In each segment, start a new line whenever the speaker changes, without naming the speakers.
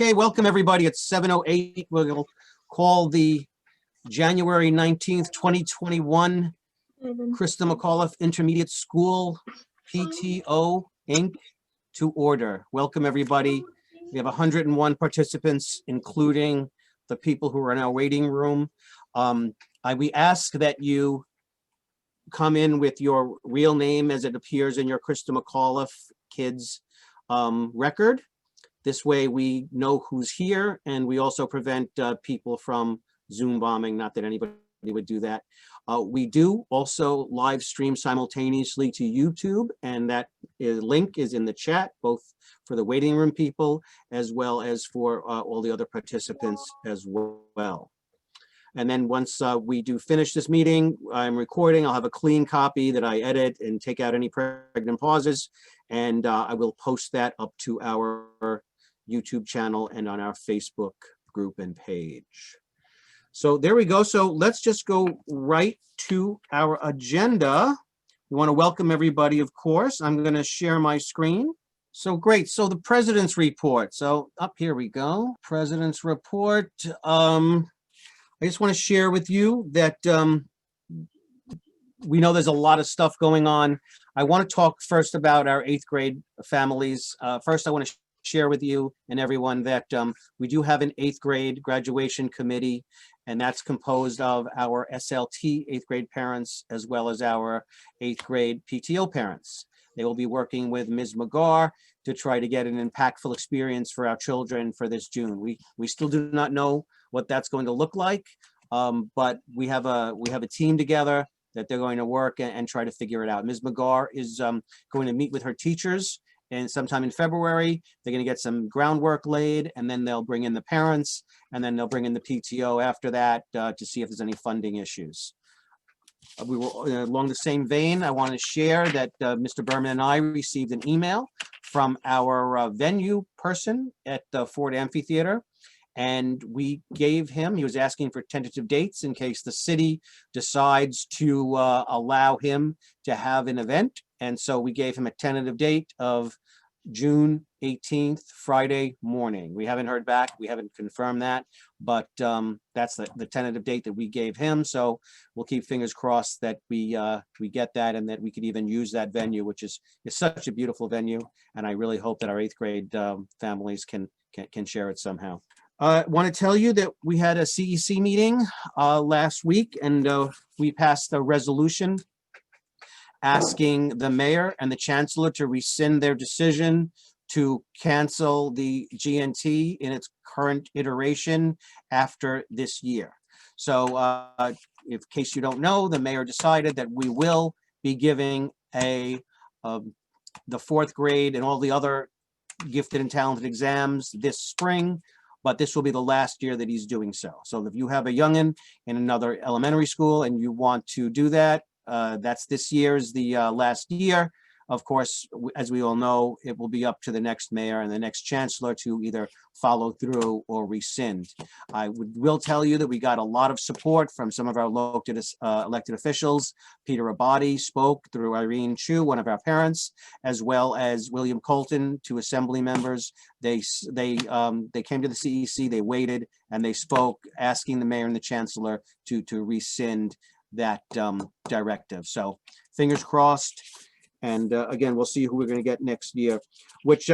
Okay, welcome everybody. It's 7:08. We'll call the January 19th, 2021 Krista McAuliffe Intermediate School PTO Inc. to order. Welcome everybody. We have 101 participants, including the people who are in our waiting room. We ask that you come in with your real name as it appears in your Krista McAuliffe kids record. This way we know who's here, and we also prevent people from Zoom bombing, not that anybody would do that. We do also live stream simultaneously to YouTube, and that link is in the chat, both for the waiting room people as well as for all the other participants as well. And then once we do finish this meeting, I'm recording, I'll have a clean copy that I edit and take out any pregnant pauses, and I will post that up to our YouTube channel and on our Facebook group and page. So there we go. So let's just go right to our agenda. We want to welcome everybody, of course. I'm going to share my screen. So great. So the President's Report. So up here we go. President's Report. I just want to share with you that we know there's a lot of stuff going on. I want to talk first about our 8th grade families. First, I want to share with you and everyone that we do have an 8th grade graduation committee, and that's composed of our SLT 8th grade parents as well as our 8th grade PTO parents. They will be working with Ms. McGar to try to get an impactful experience for our children for this June. We still do not know what that's going to look like, but we have a team together that they're going to work and try to figure it out. Ms. McGar is going to meet with her teachers, and sometime in February, they're going to get some groundwork laid, and then they'll bring in the parents, and then they'll bring in the PTO after that to see if there's any funding issues. We were along the same vein. I want to share that Mr. Berman and I received an email from our venue person at the Ford Amphitheater, and we gave him, he was asking for tentative dates in case the city decides to allow him to have an event. And so we gave him a tentative date of June 18th, Friday morning. We haven't heard back. We haven't confirmed that, but that's the tentative date that we gave him. So we'll keep fingers crossed that we get that, and that we could even use that venue, which is such a beautiful venue. And I really hope that our 8th grade families can share it somehow. I want to tell you that we had a CEC meeting last week, and we passed a resolution asking the mayor and the chancellor to rescind their decision to cancel the GNT in its current iteration after this year. So in case you don't know, the mayor decided that we will be giving the 4th grade and all the other gifted and talented exams this spring, but this will be the last year that he's doing so. So if you have a youngin in another elementary school and you want to do that, that's this year's the last year. Of course, as we all know, it will be up to the next mayor and the next chancellor to either follow through or rescind. I will tell you that we got a lot of support from some of our elected officials. Peter Abadi spoke through Irene Chu, one of our parents, as well as William Colton, 2 assembly members. They came to the CEC, they waited, and they spoke, asking the mayor and the chancellor to rescind that directive. So fingers crossed. And again, we'll see who we're going to get next year, which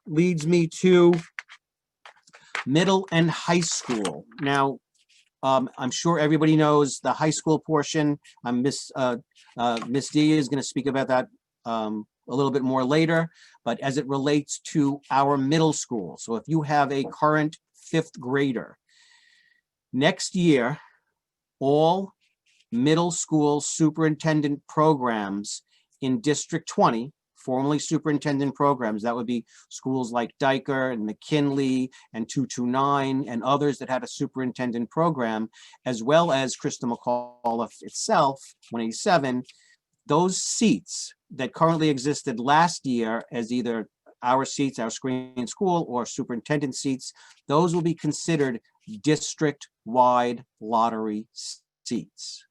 leads me to middle and high school. Now, I'm sure everybody knows the high school portion. Miss D is going to speak about that a little bit more later, but as it relates to our middle school. So if you have a current 5th grader, next year, all middle school superintendent programs in District 20, formerly superintendent programs, that would be schools like Diker and McKinley and 229 and others that had a superintendent program, as well as Krista McAuliffe itself, 187, those seats that currently existed last year as either our seats, our screen school, or superintendent seats, those will be considered district-wide lottery seats.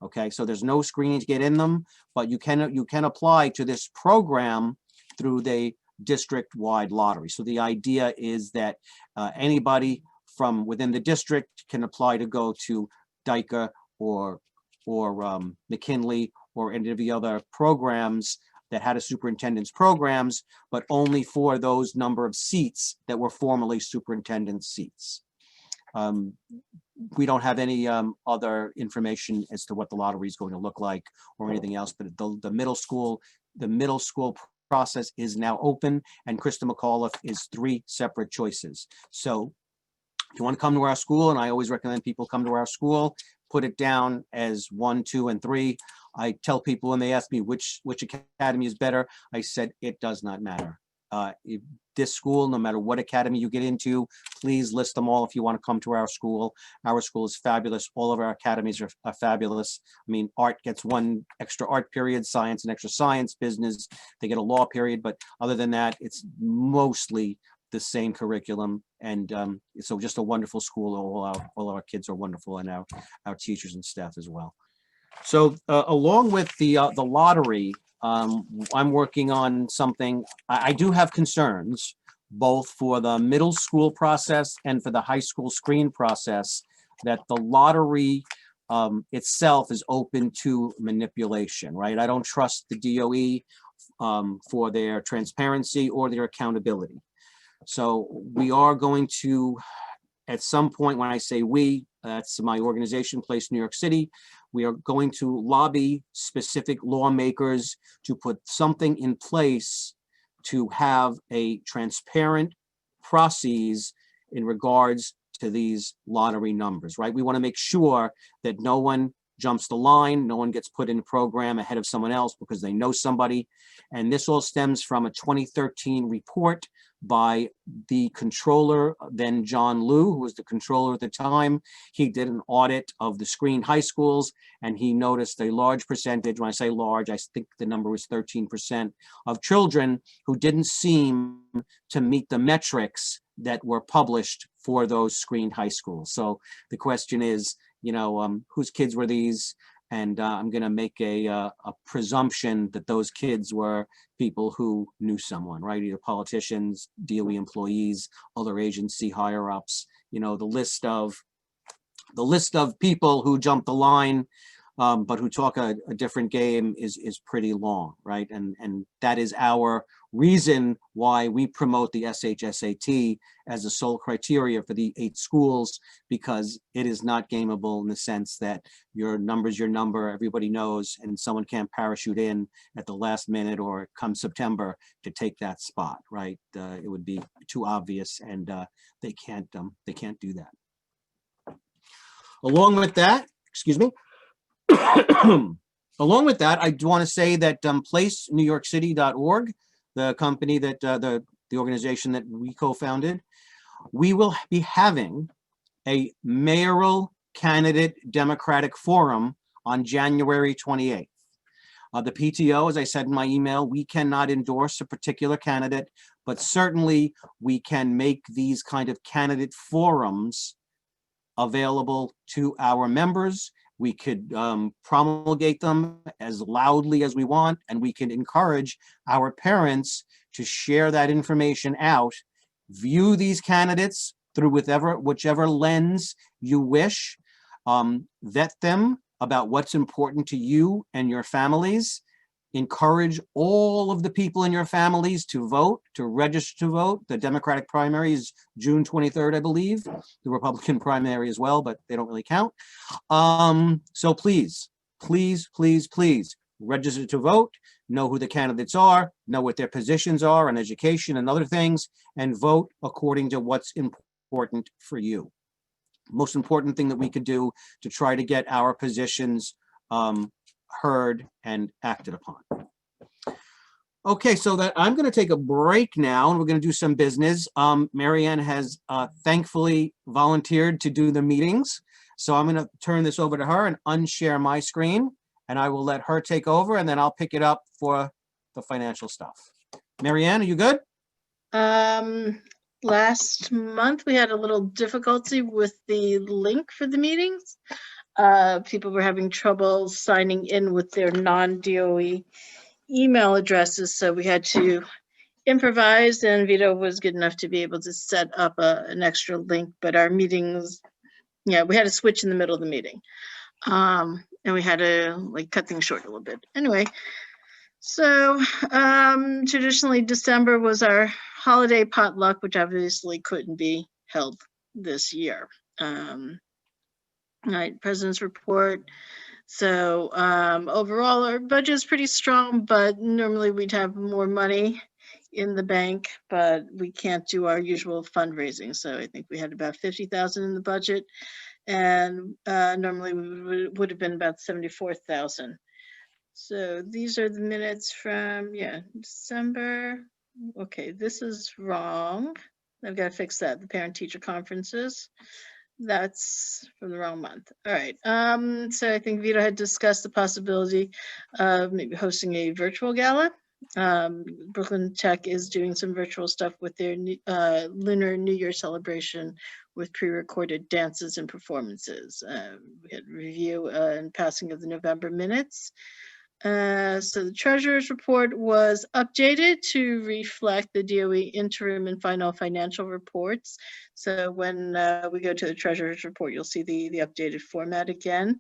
Okay, so there's no screening to get in them, but you can apply to this program through the district-wide lottery. So the idea is that anybody from within the district can apply to go to DICA or McKinley or any of the other programs that had a superintendent's programs, but only for those number of seats that were formerly superintendent seats. We don't have any other information as to what the lottery is going to look like or anything else, but the middle school process is now open, and Krista McAuliffe is 3 separate choices. So if you want to come to our school, and I always recommend people come to our school, put it down as 1, 2, and 3. I tell people when they ask me which academy is better, I said it does not matter. This school, no matter what academy you get into, please list them all if you want to come to our school. Our school is fabulous. All of our academies are fabulous. I mean, art gets 1 extra art period, science an extra science, business, they get a law period, but other than that, it's mostly the same curriculum. And so just a wonderful school. All our kids are wonderful, and our teachers and staff as well. So along with the lottery, I'm working on something. I do have concerns both for the middle school process and for the high school screen process, that the lottery itself is open to manipulation, right? I don't trust the DOE for their transparency or their accountability. So we are going to, at some point, when I say we, that's my organization, Place New York City, we are going to lobby specific lawmakers to put something in place to have a transparent process in regards to these lottery numbers, right? We want to make sure that no one jumps the line, no one gets put in a program ahead of someone else because they know somebody. And this all stems from a 2013 report by the controller, then John Liu, who was the controller at the time. He did an audit of the screened high schools, and he noticed a large percentage, when I say large, I think the number was 13%, of children who didn't seem to meet the metrics that were published for those screened high schools. So the question is, you know, whose kids were these? And I'm going to make a presumption that those kids were people who knew someone, right? Either politicians, DOE employees, other agency higher ups. You know, the list of people who jumped the line, but who talk a different game is pretty long, right? And that is our reason why we promote the SHSAT as a sole criteria for the 8 schools, because it is not gameable in the sense that your number's your number, everybody knows, and someone can't parachute in at the last minute or come September to take that spot, right? It would be too obvious, and they can't do that. Along with that, excuse me. Along with that, I do want to say that placenewyorkcity.org, the company that the organization that we co-founded, we will be having a mayoral candidate Democratic forum on January 28th. The PTO, as I said in my email, we cannot endorse a particular candidate, but certainly we can make these kind of candidate forums available to our members. We could promulgate them as loudly as we want, and we can encourage our parents to share that information out, view these candidates through whichever lens you wish, vet them about what's important to you and your families, encourage all of the people in your families to vote, to register to vote. The Democratic primary is June 23rd, I believe. The Republican primary as well, but they don't really count. So please, please, please, please register to vote, know who the candidates are, know what their positions are on education and other things, and vote according to what's important for you. Most important thing that we could do to try to get our positions heard and acted upon. Okay, so that I'm going to take a break now, and we're going to do some business. Marianne has thankfully volunteered to do the meetings, so I'm going to turn this over to her and unshare my screen, and I will let her take over, and then I'll pick it up for the financial stuff. Marianne, are you good?
Last month we had a little difficulty with the link for the meetings. People were having trouble signing in with their non-DOE email addresses, so we had to improvised, and Vito was good enough to be able to set up an extra link, but our meetings, yeah, we had to switch in the middle of the meeting. And we had to like cut things short a little bit. Anyway, so traditionally December was our holiday potluck, which obviously couldn't be held this year. All right, President's report. So overall, our budget is pretty strong, but normally we'd have more money in the bank, but we can't do our usual fundraising. So I think we had about 50,000 in the budget, and normally we would have been about 74,000. So these are the minutes from, December. Okay, this is wrong. I've got to fix that. The parent-teacher conferences. That's from the wrong month. All right. So I think Vito had discussed the possibility of maybe hosting a virtual gala. Brooklyn Tech is doing some virtual stuff with their Lunar New Year celebration with pre-recorded dances and performances. We had review and passing of the November minutes. So the treasurer's report was updated to reflect the DOE interim and final financial reports. So when we go to the treasurer's report, you'll see the updated format again.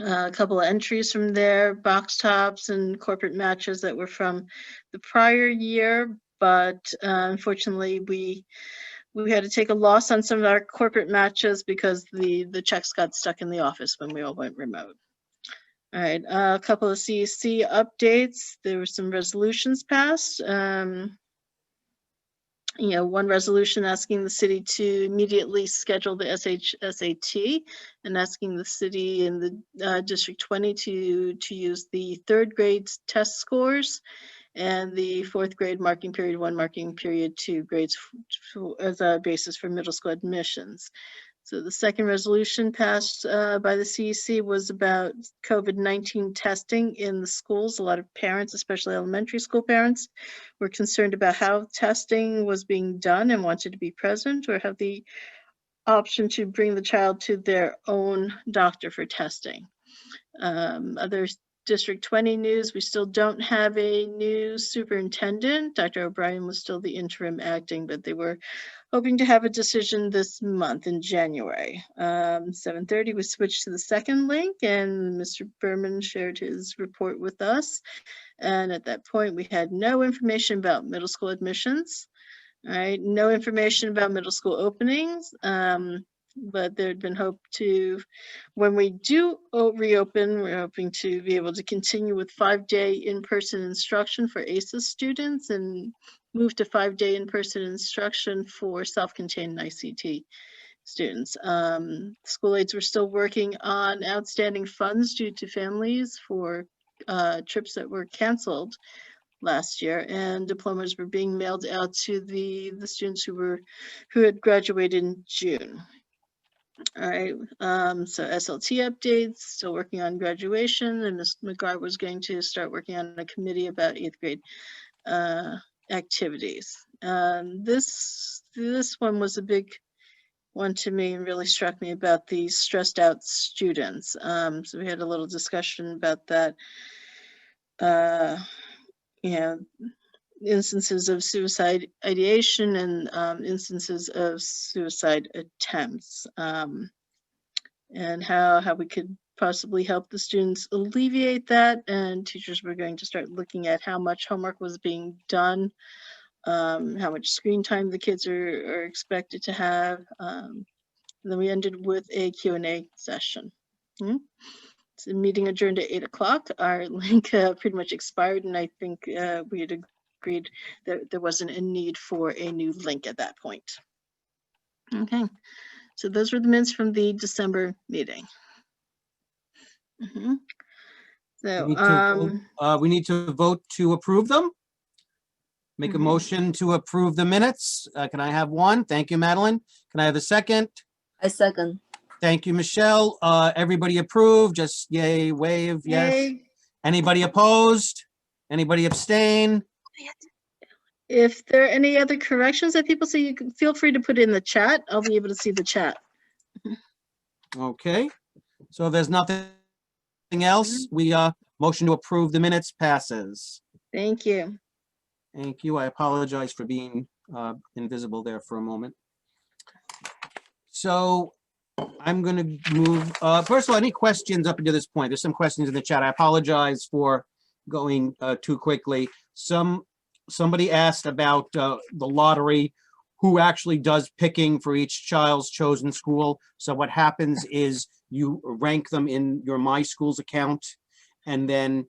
A couple of entries from there, box tops and corporate matches that were from the prior year, but unfortunately we had to take a loss on some of our corporate matches because the checks got stuck in the office when we all went remote. All right, a couple of CEC updates. There were some resolutions passed. One resolution asking the city to immediately schedule the SHSAT and asking the city in the District 20 to use the third grade test scores and the fourth grade marking period 1, marking period 2 grades as a basis for middle school admissions. So the second resolution passed by the CEC was about COVID-19 testing in the schools. A lot of parents, especially elementary school parents, were concerned about how testing was being done and wanted to be present or have the option to bring the child to their own doctor for testing. Other District 20 news, we still don't have a new superintendent. Dr. O'Brien was still the interim acting, but they were hoping to have a decision this month in January. 7:30, we switched to the second link and Mr. Berman shared his report with us. And at that point, we had no information about middle school admissions. All right, no information about middle school openings. But there had been hope to, when we do reopen, we're hoping to be able to continue with 5-day in-person instruction for ACES students and move to 5-day in-person instruction for self-contained ICT students. School aides were still working on outstanding funds due to families for trips that were canceled last year, and diplomas were being mailed out to the students who had graduated in June. All right, so SLT updates, still working on graduation, and Ms. McGarr was going to start working on a committee about 8th grade activities. This one was a big one to me and really struck me about the stressed out students. So we had a little discussion about that. Instances of suicide ideation and instances of suicide attempts, and how we could possibly help the students alleviate that. And teachers were going to start looking at how much homework was being done, how much screen time the kids are expected to have. Then we ended with a Q&A session. So the meeting adjourned at 8 o'clock. Our link pretty much expired, and I think we had agreed that there wasn't a need for a new link at that point. Okay, so those were the minutes from the December meeting. So
we need to vote to approve them. Make a motion to approve the minutes. Can I have one? Thank you, Madeline. Can I have a second?
I second.
Thank you, Michelle. Everybody approved, just yay, wave, yes.
Yay.
Anybody opposed? Anybody abstain?
If there are any other corrections that people see, you can feel free to put it in the chat. I'll be able to see the chat.
Okay, so if there's nothing else, we motion to approve the minutes passes.
Thank you.
Thank you. I apologize for being invisible there for a moment. So I'm going to move, first of all, any questions up until this point? There's some questions in the chat. I apologize for going too quickly. Somebody asked about the lottery, who actually does picking for each child's chosen school. So what happens is you rank them in your My Schools account, and then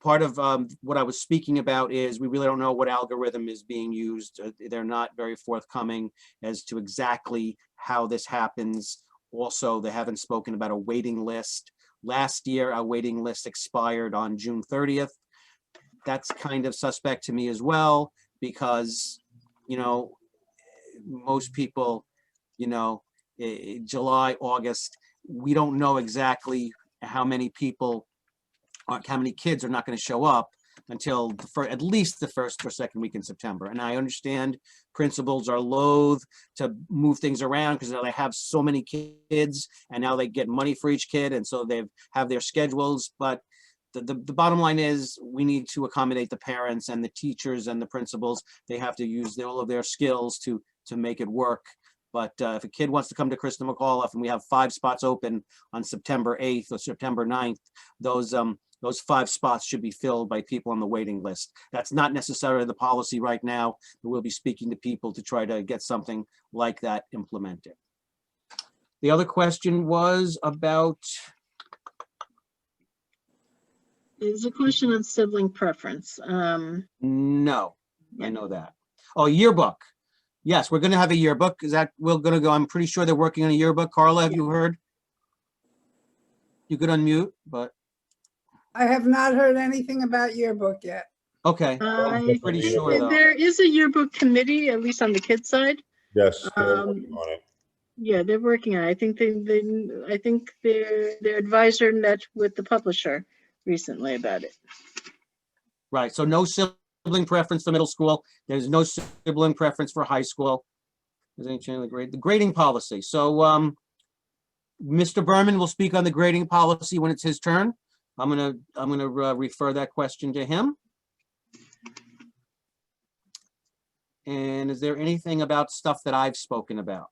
part of what I was speaking about is we really don't know what algorithm is being used. They're not very forthcoming as to exactly how this happens. Also, they haven't spoken about a waiting list. Last year, our waiting list expired on June 30th. That's kind of suspect to me as well, because, you know, most people, you know, July, August, we don't know exactly how many people, how many kids are not going to show up until at least the first or second week in September. And I understand principals are loath to move things around because they have so many kids and now they get money for each kid. And so they have their schedules. But the bottom line is we need to accommodate the parents and the teachers and the principals. They have to use all of their skills to make it work. But if a kid wants to come to Krista McAuliffe and we have 5 spots open on September 8th or September 9th, those 5 spots should be filled by people on the waiting list. That's not necessarily the policy right now, but we'll be speaking to people to try to get something like that implemented. The other question was about...
There's a question on sibling preference.
No, I know that. Oh, yearbook. Yes, we're going to have a yearbook. Is that we're going to go? I'm pretty sure they're working on a yearbook. Carla, have you heard? You could unmute, but
I have not heard anything about yearbook yet.
okay.
I'm
pretty sure, though.
there is a yearbook committee, at least on the kids' side.
Yes, they're working on it.
Yeah, they're working on it. I think I think their advisor met with the publisher recently about it.
Right. So no sibling preference for middle school. There's no sibling preference for high school. There's any change in the grading policy. So Mr. Berman will speak on the grading policy when it's his turn. I'm gonna refer that question to him. And is there anything about stuff that I've spoken about?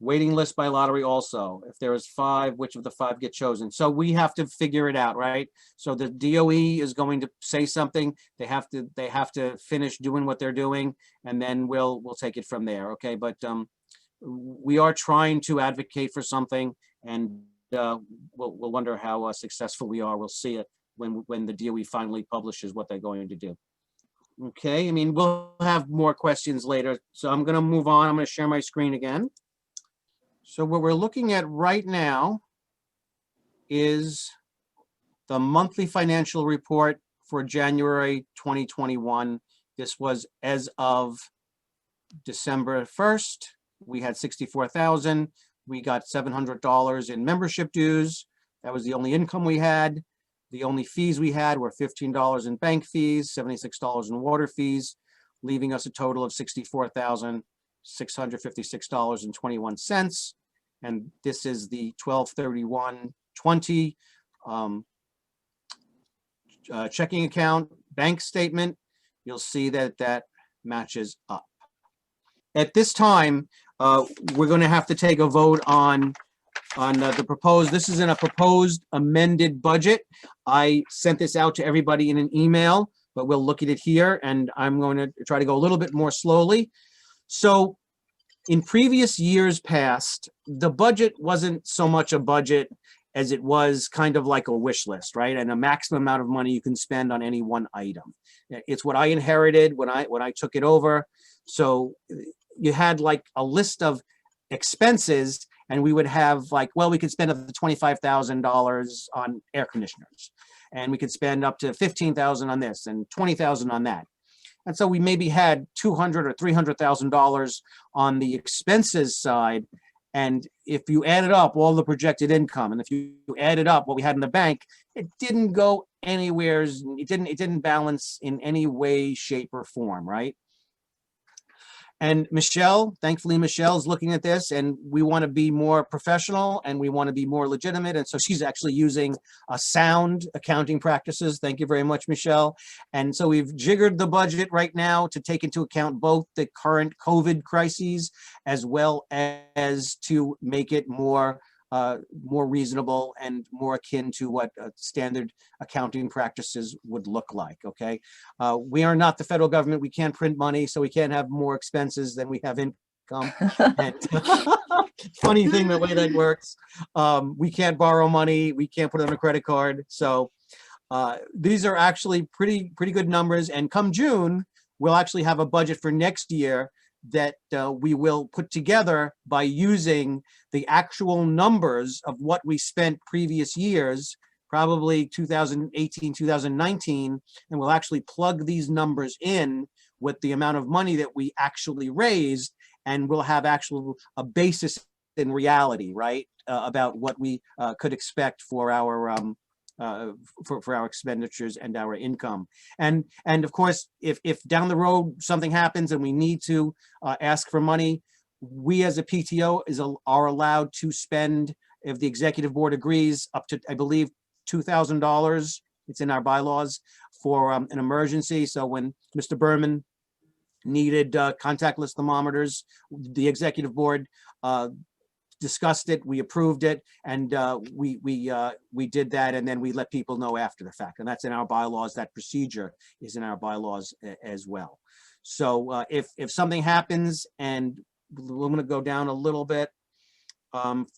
Waiting list by lottery also. If there is 5, which of the 5 get chosen? So we have to figure it out, right? So the DOE is going to say something. They have to finish doing what they're doing, and then we'll take it from there, okay? But we are trying to advocate for something, and we'll wonder how successful we are. We'll see it when the DOE finally publishes what they're going to do. Okay, I mean, we'll have more questions later. So I'm gonna move on. I'm gonna share my screen again. So what we're looking at right now is the monthly financial report for January 2021. This was as of December 1st. We had 64,000. We got $700 in membership dues. That was the only income we had. The only fees we had were $15 in bank fees, $76 in water fees, leaving us a total of $64,656.21. And this is the 12/31/20 checking account bank statement. You'll see that that matches up. At this time, we're going to have to take a vote on the proposed. This is in a proposed amended budget. I sent this out to everybody in an email, but we'll look at it here, and I'm going to try to go a little bit more slowly. So in previous years past, the budget wasn't so much a budget as it was kind of like a wish list, right? And a maximum amount of money you can spend on any one item. It's what I inherited when I took it over. So you had like a list of expenses, and we would have like, well, we could spend up to $25,000 on air conditioners, and we could spend up to $15,000 on this and $20,000 on that. And so we maybe had $200,000 or $300,000 on the expenses side. And if you added up all the projected income, and if you added up what we had in the bank, it didn't go anywhere. It didn't balance in any way, shape, or form, right? And Michelle, thankfully, Michelle's looking at this, and we want to be more professional and we want to be more legitimate. And so she's actually using sound accounting practices. Thank you very much, Michelle. And so we've jiggered the budget right now to take into account both the current COVID crises as well as to make it more reasonable and more akin to what standard accounting practices would look like, okay? We are not the federal government. We can't print money, so we can't have more expenses than we have income. And funny thing, the way that works. We can't borrow money. We can't put it on a credit card. So these are actually pretty good numbers. And come June, we'll actually have a budget for next year that we will put together by using the actual numbers of what we spent previous years, probably 2018, 2019, and we'll actually plug these numbers in with the amount of money that we actually raised, and we'll have a basis in reality, right, about what we could expect for our for our expenditures and our income. And of course, if down the road something happens and we need to ask for money, we as a PTO are allowed to spend, if the executive board agrees, up to, I believe, $2,000. It's in our bylaws for an emergency. So when Mr. Berman needed contactless thermometers, the executive board discussed it, we approved it, and we did that, and then we let people know after the fact, and that's in our bylaws. That procedure is in our bylaws as well. So if something happens, and I'm going to go down a little bit,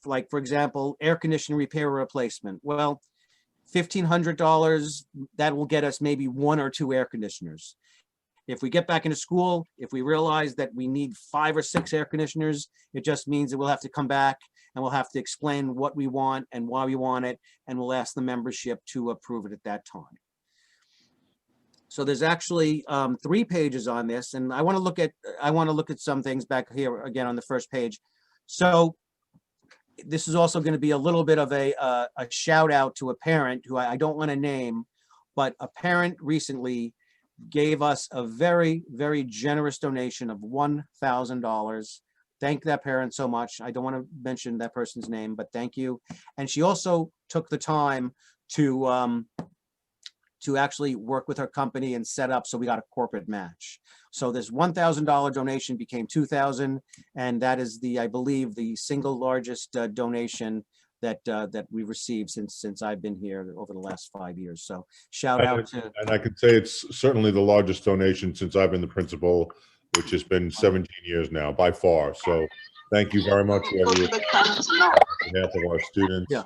like for example, air conditioning repair or replacement. Well, $1,500, that will get us maybe 1 or 2 air conditioners. If we get back into school, if we realize that we need 5 or 6 air conditioners, it just means that we'll have to come back and we'll have to explain what we want and why we want it, and we'll ask the membership to approve it at that time. So there's actually 3 pages on this, and I want to look at some things back here again on the first page. So this is also going to be a little bit of a shout out to a parent who I don't want to name, but a parent recently gave us a very generous donation of $1,000. Thank that parent so much. I don't want to mention that person's name, but thank you. And she also took the time to actually work with her company and set up, so we got a corporate match. So this $1,000 donation became $2,000, and that is I believe the single largest donation that we received since I've been here over the last 5 years. So shout out to.
And I can say it's certainly the largest donation since I've been the principal, which has been 17 years now, by far. So thank you very much, whoever you are, on behalf of our students.
Yeah.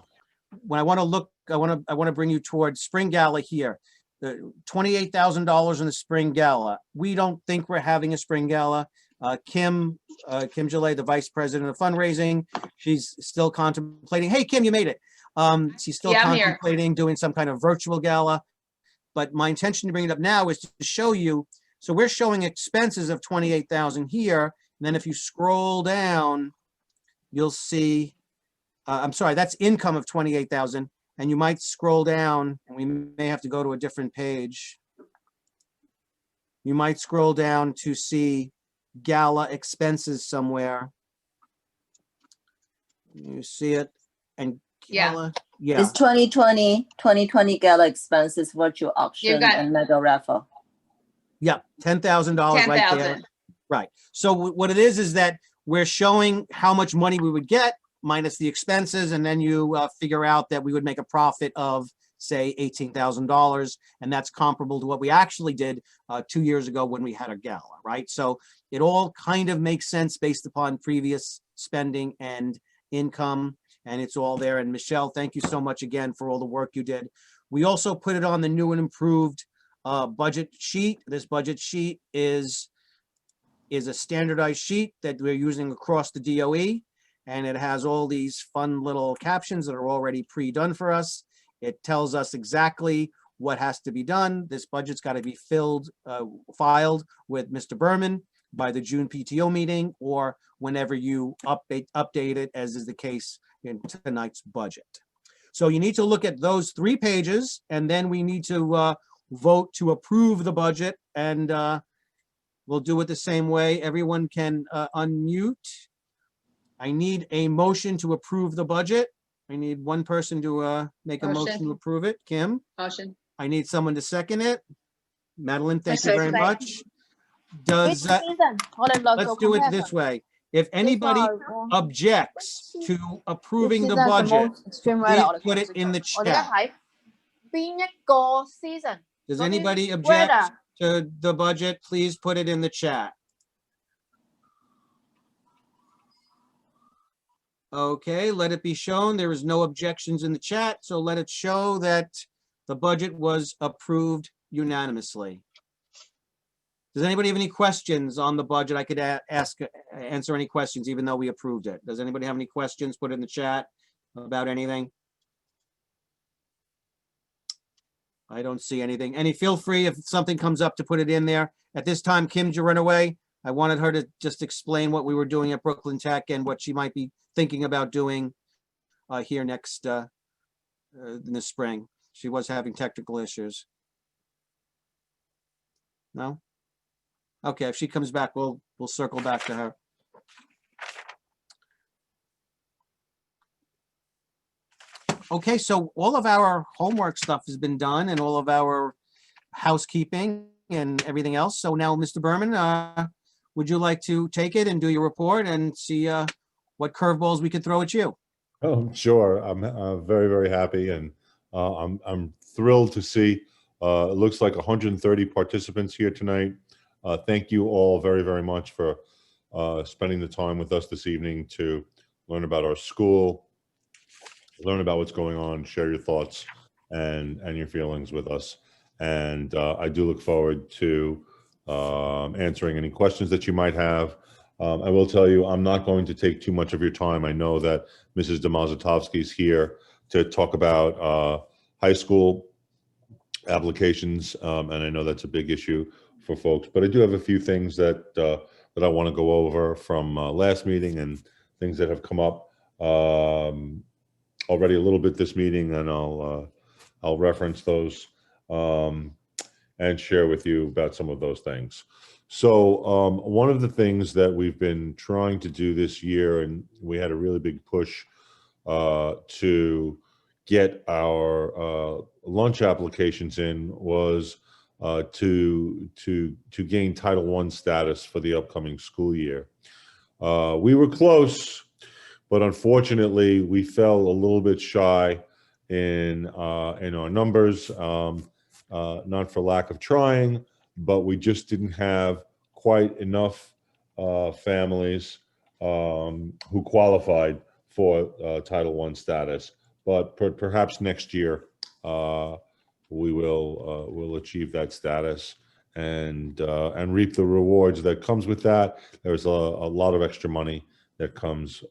When I want to look, I want to bring you towards Spring Gala here. The $28,000 in the Spring Gala. We don't think we're having a Spring Gala. Kim Gillet, the vice president of fundraising, she's still contemplating. Hey, Kim, you made it. She's still contemplating doing some kind of virtual gala. But my intention to bring it up now is to show you. So we're showing expenses of $28,000 here. And then if you scroll down, you'll see. I'm sorry, that's income of $28,000. And you might scroll down, and we may have to go to a different page. You might scroll down to see gala expenses somewhere. You see it? And gala, yeah.
It's 2020 gala expenses, virtual auction, and medal raffle.
Yeah, $10,000 right there. Right. So what it is that we're showing how much money we would get minus the expenses, and then you figure out that we would make a profit of, say, $18,000, and that's comparable to what we actually did 2 years ago when we had a gala, right? So it all kind of makes sense based upon previous spending and income, and it's all there. And Michelle, thank you so much again for all the work you did. We also put it on the new and improved budget sheet. This budget sheet is a standardized sheet that we're using across the DOE, and it has all these fun little captions that are already pre-done for us. It tells us exactly what has to be done. This budget's got to be filed with Mr. Berman by the June PTO meeting, or whenever you update it, as is the case in tonight's budget. So you need to look at those 3 pages, and then we need to vote to approve the budget. And we'll do it the same way. Everyone can unmute. I need a motion to approve the budget. I need one person to make a motion to
Motion.
approve it. Kim,
Motion.
I need someone to second it. Madeline, thank you
second
very
it.
much.
Which
Does,
season?
let's do it this way. If anybody objects to approving the budget, please put it in the chat.
Season.
Does
Có biết
anybody
Quên
object
à?
to the budget? Please put it in the chat. Okay, let it be shown. There is no objections in the chat, so let it show that the budget was approved unanimously. Does anybody have any questions on the budget? I could answer any questions, even though we approved it. Does anybody have any questions? Put it in the chat about anything. I don't see anything. Feel free if something comes up to put it in there. At this time, Kim Runaway, I wanted her to just explain what we were doing at Brooklyn Tech and what she might be thinking about doing here next in the spring. She was having technical issues. No? Okay, if she comes back, we'll circle back to her. Okay, so all of our homework stuff has been done and all of our housekeeping and everything else. So now, Mr. Berman, would you like to take it and do your report and see what curveballs we could throw at you?
Oh, sure. I'm very, very happy, and I'm thrilled to see. It looks like 130 participants here tonight. Thank you all very, very much for spending the time with us this evening to learn about our school, learn about what's going on, share your thoughts and your feelings with us. And I do look forward to answering any questions that you might have. I will tell you, I'm not going to take too much of your time. I know that Mrs. Domazetovski is here to talk about high school applications, and I know that's a big issue for folks. But I do have a few things that I want to go over from last meeting and things that have come up already a little bit this meeting, and I'll reference those and share with you about some of those things. So one of the things that we've been trying to do this year, and we had a really big push to get our lunch applications in, was to gain Title I status for the upcoming school year. We were close, but unfortunately we fell a little bit shy in our numbers, not for lack of trying, but we just didn't have quite enough families who qualified for Title I status. But perhaps next year we will achieve that status and reap the rewards that comes with that. There's a lot of extra money that comes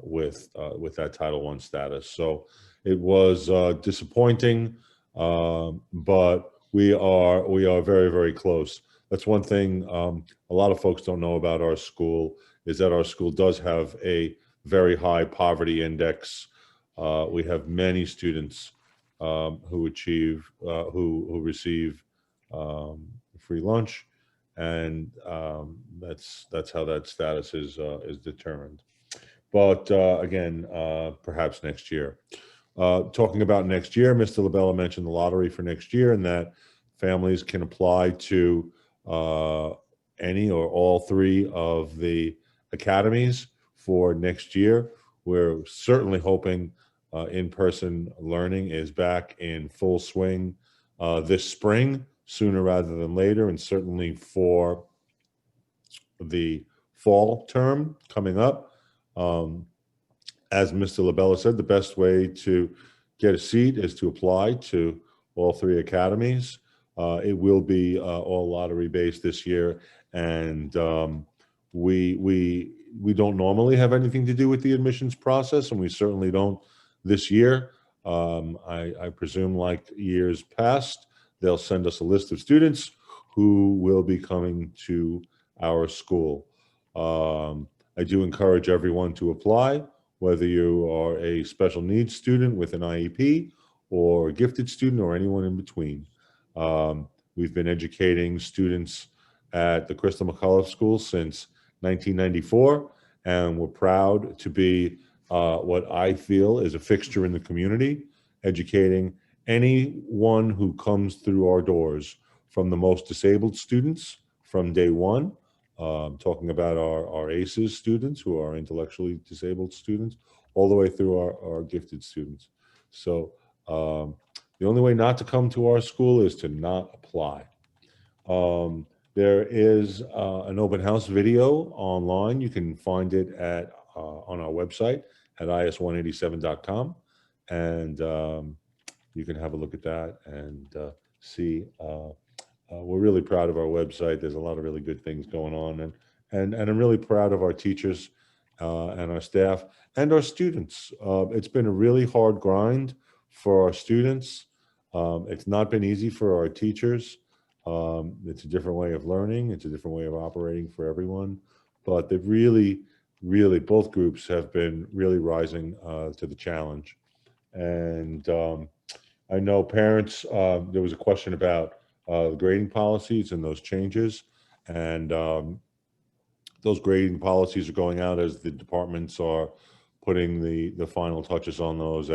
with that Title I status. So it was disappointing, but we are very, very close. That's one thing a lot of folks don't know about our school, is that our school does have a very high poverty index. We have many students who receive free lunch, and that's how that status is determined. But again, perhaps next year. Talking about next year, Mr. LaBella mentioned the lottery for next year, and that families can apply to any or all three of the academies for next year. We're certainly hoping in-person learning is back in full swing this spring, sooner rather than later, and certainly for the fall term coming up. As Mr. LaBella said, the best way to get a seat is to apply to all three academies. It will be all lottery based this year, and we don't normally have anything to do with the admissions process, and we certainly don't this year. I presume, like years past, they'll send us a list of students who will be coming to our school. I do encourage everyone to apply, whether you are a special needs student with an IEP or a gifted student or anyone in between. We've been educating students at the Crystal McCullough School since 1994, and we're proud to be what I feel is a fixture in the community, educating anyone who comes through our doors, from the most disabled students from day one, talking about our ACEs students, who are intellectually disabled students, all the way through our gifted students. So the only way not to come to our school is to not apply. There is an open house video online. You can find it at on our website at is187.com, and you can have a look at that and see. We're really proud of our website. There's a lot of really good things going on, and I'm really proud of our teachers and our staff and our students. It's been a really hard grind for our students. It's not been easy for our teachers. It's a different way of learning. It's a different way of operating for everyone. But they've really, both groups have been really rising to the challenge. And I know parents, there was a question about the grading policies and those changes. And those grading policies are going out as the departments are putting the final touches on those.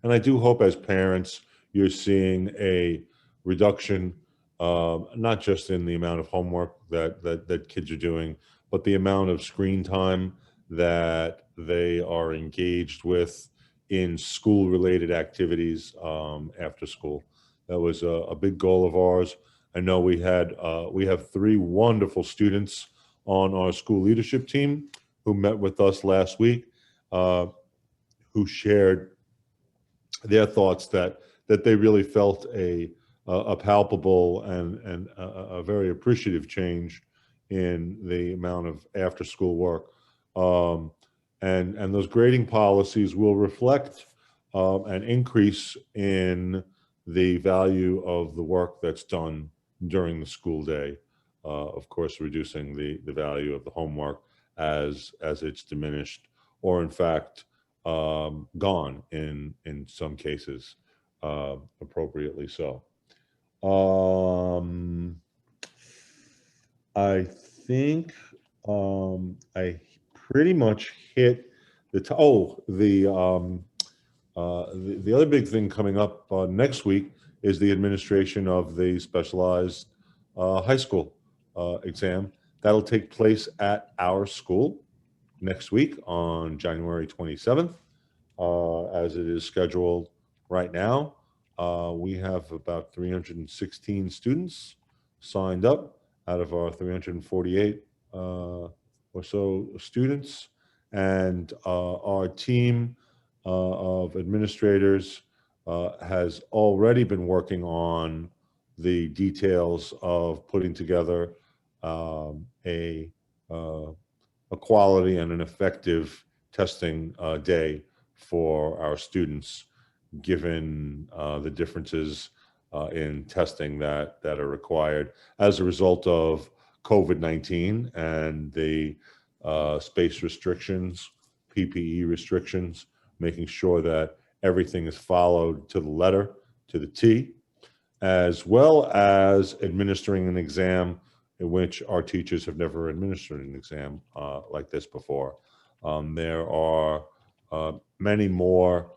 And I do hope as parents, you're seeing a reduction, not just in the amount of homework that kids are doing, but the amount of screen time that they are engaged with in school-related activities after school. That was a big goal of ours. I know we have 3 wonderful students on our school leadership team who met with us last week, who shared their thoughts that they really felt a palpable and a very appreciative change in the amount of after-school work. And those grading policies will reflect an increase in the value of the work that's done during the school day. Of course, reducing the value of the homework as it's diminished, or in fact, gone in some cases, appropriately so. I think I pretty much hit the other big thing coming up next week is the administration of the specialized high school exam. That'll take place at our school next week on January 27th, as it is scheduled right now. We have about 316 students signed up out of our 348 or so students, and our team of administrators has already been working on the details of putting together a quality and an effective testing day for our students, given the differences in testing that are required as a result of COVID-19 and the space restrictions, PPE restrictions, making sure that everything is followed to the letter, to the T, as well as administering an exam in which our teachers have never administered an exam like this before. There are many more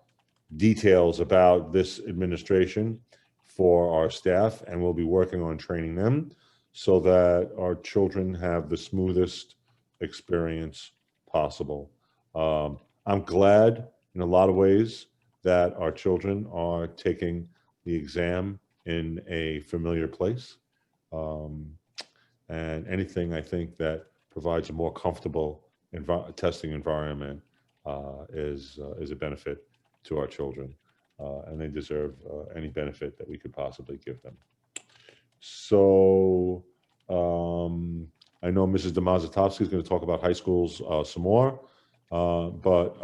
details about this administration for our staff, and we'll be working on training them so that our children have the smoothest experience possible. I'm glad in a lot of ways that our children are taking the exam in a familiar place. And anything I think that provides a more comfortable testing environment is a benefit to our children, and they deserve any benefit that we could possibly give them. So I know Mrs. Domazetovski is going to talk about high schools some more, but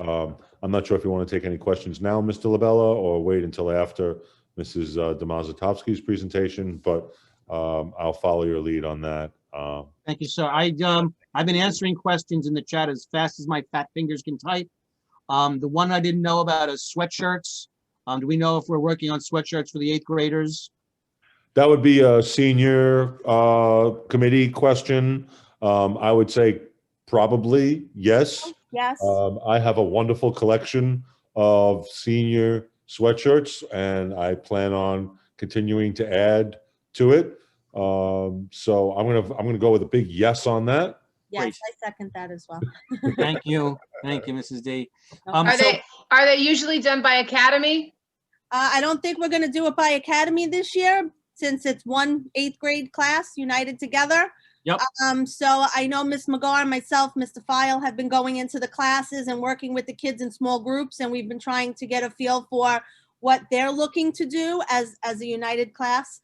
I'm not sure if you want to take any questions now, Mr. LaBella, or wait until after Mrs. Domazetovski's presentation, but I'll follow your lead on that.
Thank you, sir. I've been answering questions in the chat as fast as my fat fingers can type. The one I didn't know about is sweatshirts. Do we know if we're working on sweatshirts for the 8th graders?
That would be a senior committee question. I would say probably yes.
Yes.
I have a wonderful collection of senior sweatshirts, and I plan on continuing to add to it. So I'm gonna go with a big yes on that.
Yes,
Great.
I second that as well.
Thank you. Thank you, Mrs. D.
Are they usually done by academy?
I don't think we're gonna do it by academy this year, since it's one 8th grade class united together.
Yep.
So I know Ms. McGar, myself, Mr. File have been going into the classes and working with the kids in small groups, and we've been trying to get a feel for what they're looking to do as a united class.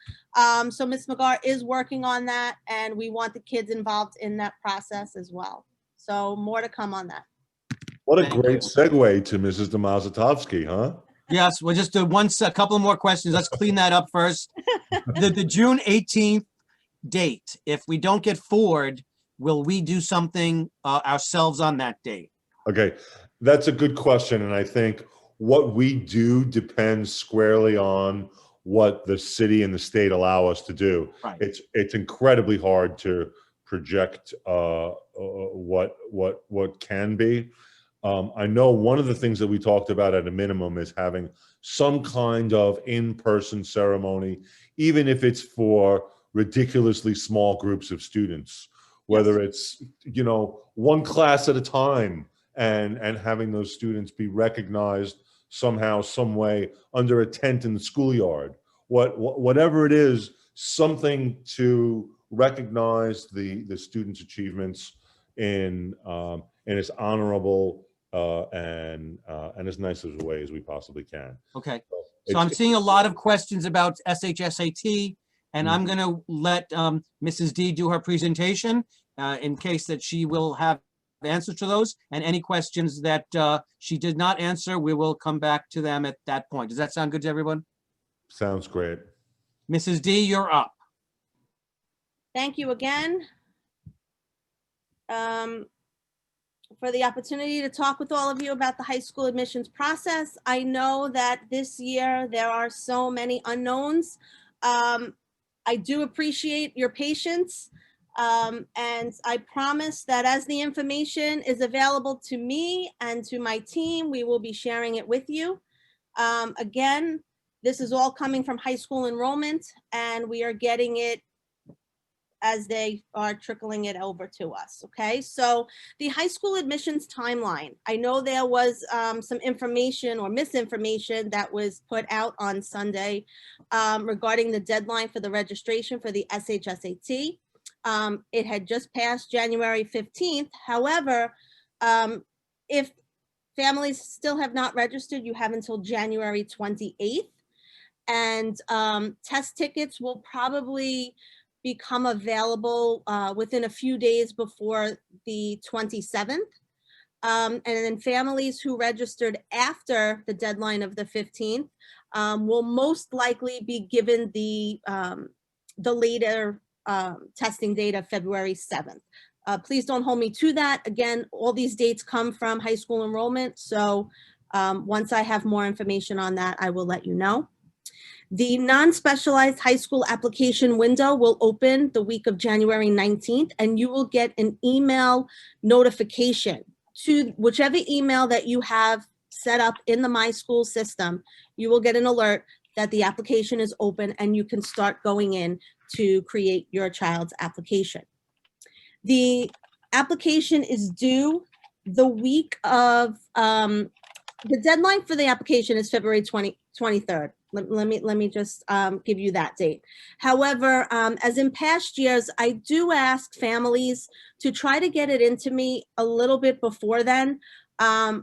So Ms. McGar is working on that, and we want the kids involved in that process as well. So more to come on that.
What a
Thank
great
you.
segue to Mrs. Domazetovski, huh?
Yes, we'll just do a couple more questions. Let's clean that up first. The June 18th date, if we don't get forward, will we do something ourselves on that date?
Okay, that's a good question, and I think what we do depends squarely on what the city and the state allow us to do.
Right.
It's incredibly hard to project what can be. I know one of the things that we talked about at a minimum is having some kind of in-person ceremony, even if it's for ridiculously small groups of students, whether it's, you know, one class at a time, and having those students be recognized somehow, some way, under a tent in the schoolyard. Whatever it is, something to recognize the students' achievements in as honorable and as nice as a way as we possibly can.
Okay, so I'm seeing a lot of questions about SHSAT, and I'm going to let Mrs. D do her presentation in case that she will have answers to those, and any questions that she did not answer, we will come back to them at that point. Does that sound good to everyone?
Sounds great.
Mrs. D, you're up.
Thank you again for the opportunity to talk with all of you about the high school admissions process. I know that this year there are so many unknowns. I do appreciate your patience, and I promise that as the information is available to me and to my team, we will be sharing it with you. Again, this is all coming from high school enrollment, and we are getting it as they are trickling it over to us, okay? So the high school admissions timeline, I know there was some information or misinformation that was put out on Sunday regarding the deadline for the registration for the SHSAT. It had just passed January 15th. However, if families still have not registered, you have until January 28th. And test tickets will probably become available within a few days before the 27th. And then families who registered after the deadline of the 15th will most likely be given the later testing date of February 7th. Please don't hold me to that. Again, all these dates come from high school enrollment. So once I have more information on that, I will let you know. The non-specialized high school application window will open the week of January 19th, and you will get an email notification to whichever email that you have set up in the My School system. You will get an alert that the application is open and you can start going in to create your child's application. The application is due the week of, the deadline for the application is February 23rd. Let me just give you that date. However, as in past years, I do ask families to try to get it into me a little bit before then,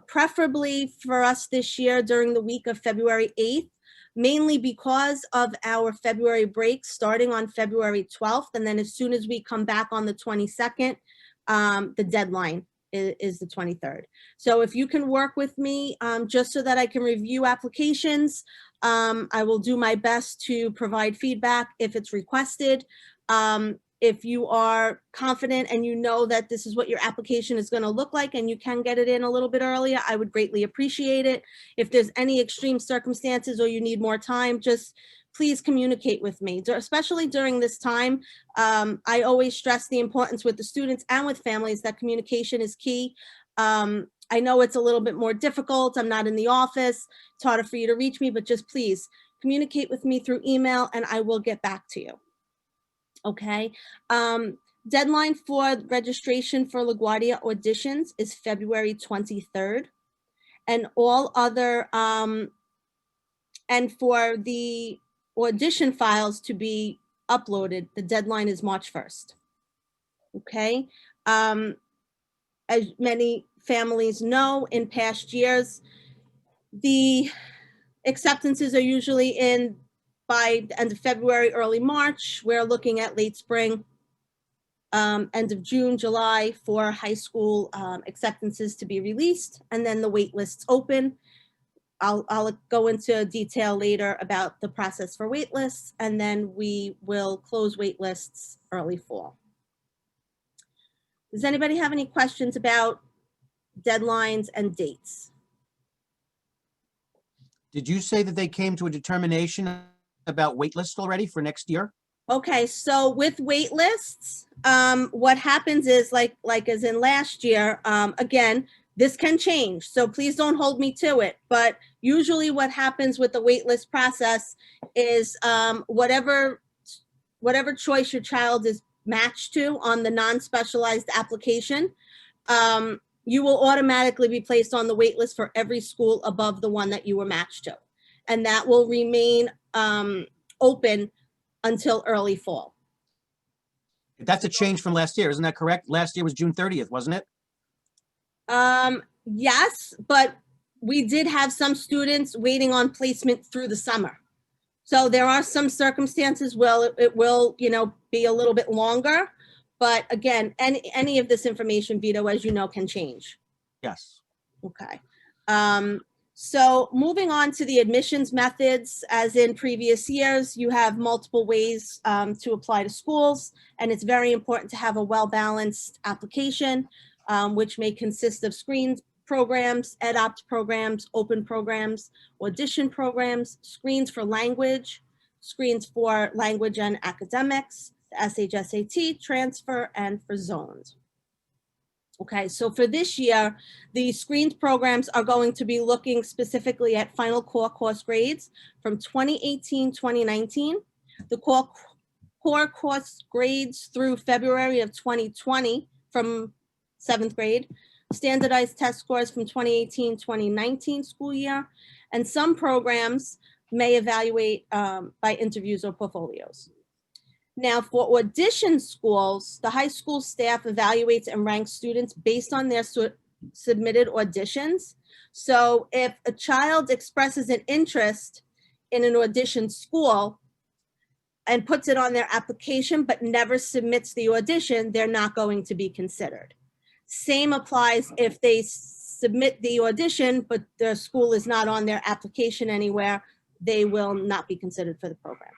preferably for us this year during the week of February 8th, mainly because of our February break starting on February 12th. And then as soon as we come back on the 22nd, the deadline is the 23rd. So if you can work with me just so that I can review applications, I will do my best to provide feedback if it's requested. If you are confident and you know that this is what your application is going to look like and you can get it in a little bit earlier, I would greatly appreciate it. If there's any extreme circumstances or you need more time, just please communicate with me, especially during this time. I always stress the importance with the students and with families that communication is key. I know it's a little bit more difficult. I'm not in the office. It's harder for you to reach me, but just please communicate with me through email and I will get back to you. Okay. Deadline for registration for LaGuardia auditions is February 23rd. And all other, and for the audition files to be uploaded, the deadline is March 1st. Okay. As many families know, in past years, the acceptances are usually in by the end of February, early March. We're looking at late spring, end of June, July for high school acceptances to be released, and then the wait lists open. I'll go into detail later about the process for wait lists, and then we will close wait lists early fall. Does anybody have any questions about deadlines and dates?
Did you say that they came to a determination about wait lists already for next year?
Okay, so with wait lists, what happens is like as in last year, again, this can change, so please don't hold me to it. But usually what happens with the wait list process is whatever choice your child is matched to on the non-specialized application, you will automatically be placed on the wait list for every school above the one that you were matched to. And that will remain open until early fall.
That's a change from last year, isn't that correct? Last year was June 30th, wasn't it?
Yes, but we did have some students waiting on placement through the summer. So there are some circumstances where it will, be a little bit longer. But again, any of this information, Vito, as you know, can change.
Yes.
Okay. So moving on to the admissions methods, as in previous years, you have multiple ways to apply to schools, and it's very important to have a well-balanced application, which may consist of screened programs, ed-opt programs, open programs, audition programs, screens for language and academics, the SHSAT, transfer, and for zones. Okay, so for this year, the screened programs are going to be looking specifically at final core course grades from 2018-2019, the core course grades through February of 2020 from 7th grade, standardized test scores from 2018-2019 school year, and some programs may evaluate by interviews or portfolios. Now, for audition schools, the high school staff evaluates and ranks students based on their submitted auditions. So if a child expresses an interest in an audition school and puts it on their application but never submits the audition, they're not going to be considered. Same applies if they submit the audition, but the school is not on their application anywhere, they will not be considered for the program.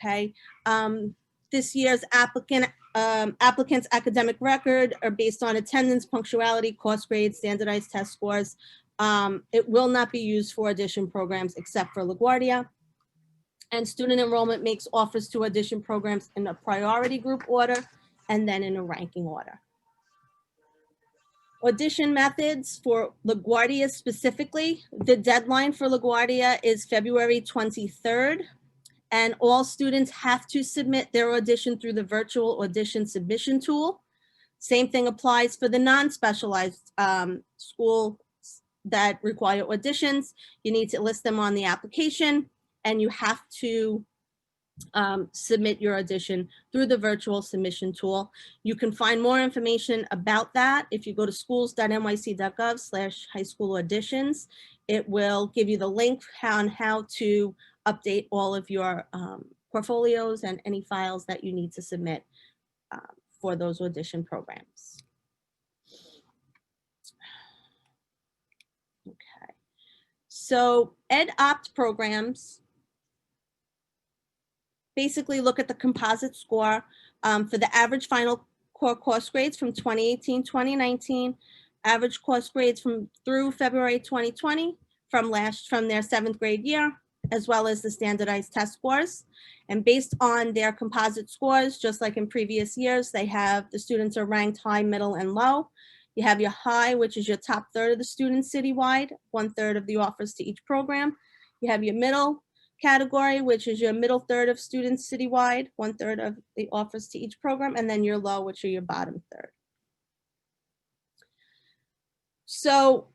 Okay. This year's applicant's academic record are based on attendance, punctuality, course grades, standardized test scores. It will not be used for audition programs except for LaGuardia. And student enrollment makes offers to audition programs in a priority group order and then in a ranking order. Audition methods for LaGuardia specifically, the deadline for LaGuardia is February 23rd. And all students have to submit their audition through the virtual audition submission tool. Same thing applies for the non-specialized schools that require auditions. You need to list them on the application and you have to submit your audition through the virtual submission tool. You can find more information about that if you go to schools.nyc.gov/high school auditions. It will give you the link on how to update all of your portfolios and any files that you need to submit for those audition programs. Okay, so ed-opt programs basically look at the composite score for the average final core course grades from 2018-2019, average course grades through February 2020 from their 7th grade year, as well as the standardized test scores. And based on their composite scores, just like in previous years, the students are ranked high, middle, and low. You have your high, which is your top third of the students citywide, 1/3 of the offers to each program. You have your middle category, which is your middle third of students citywide, 1/3 of the offers to each program, and then your low, which are your bottom third. So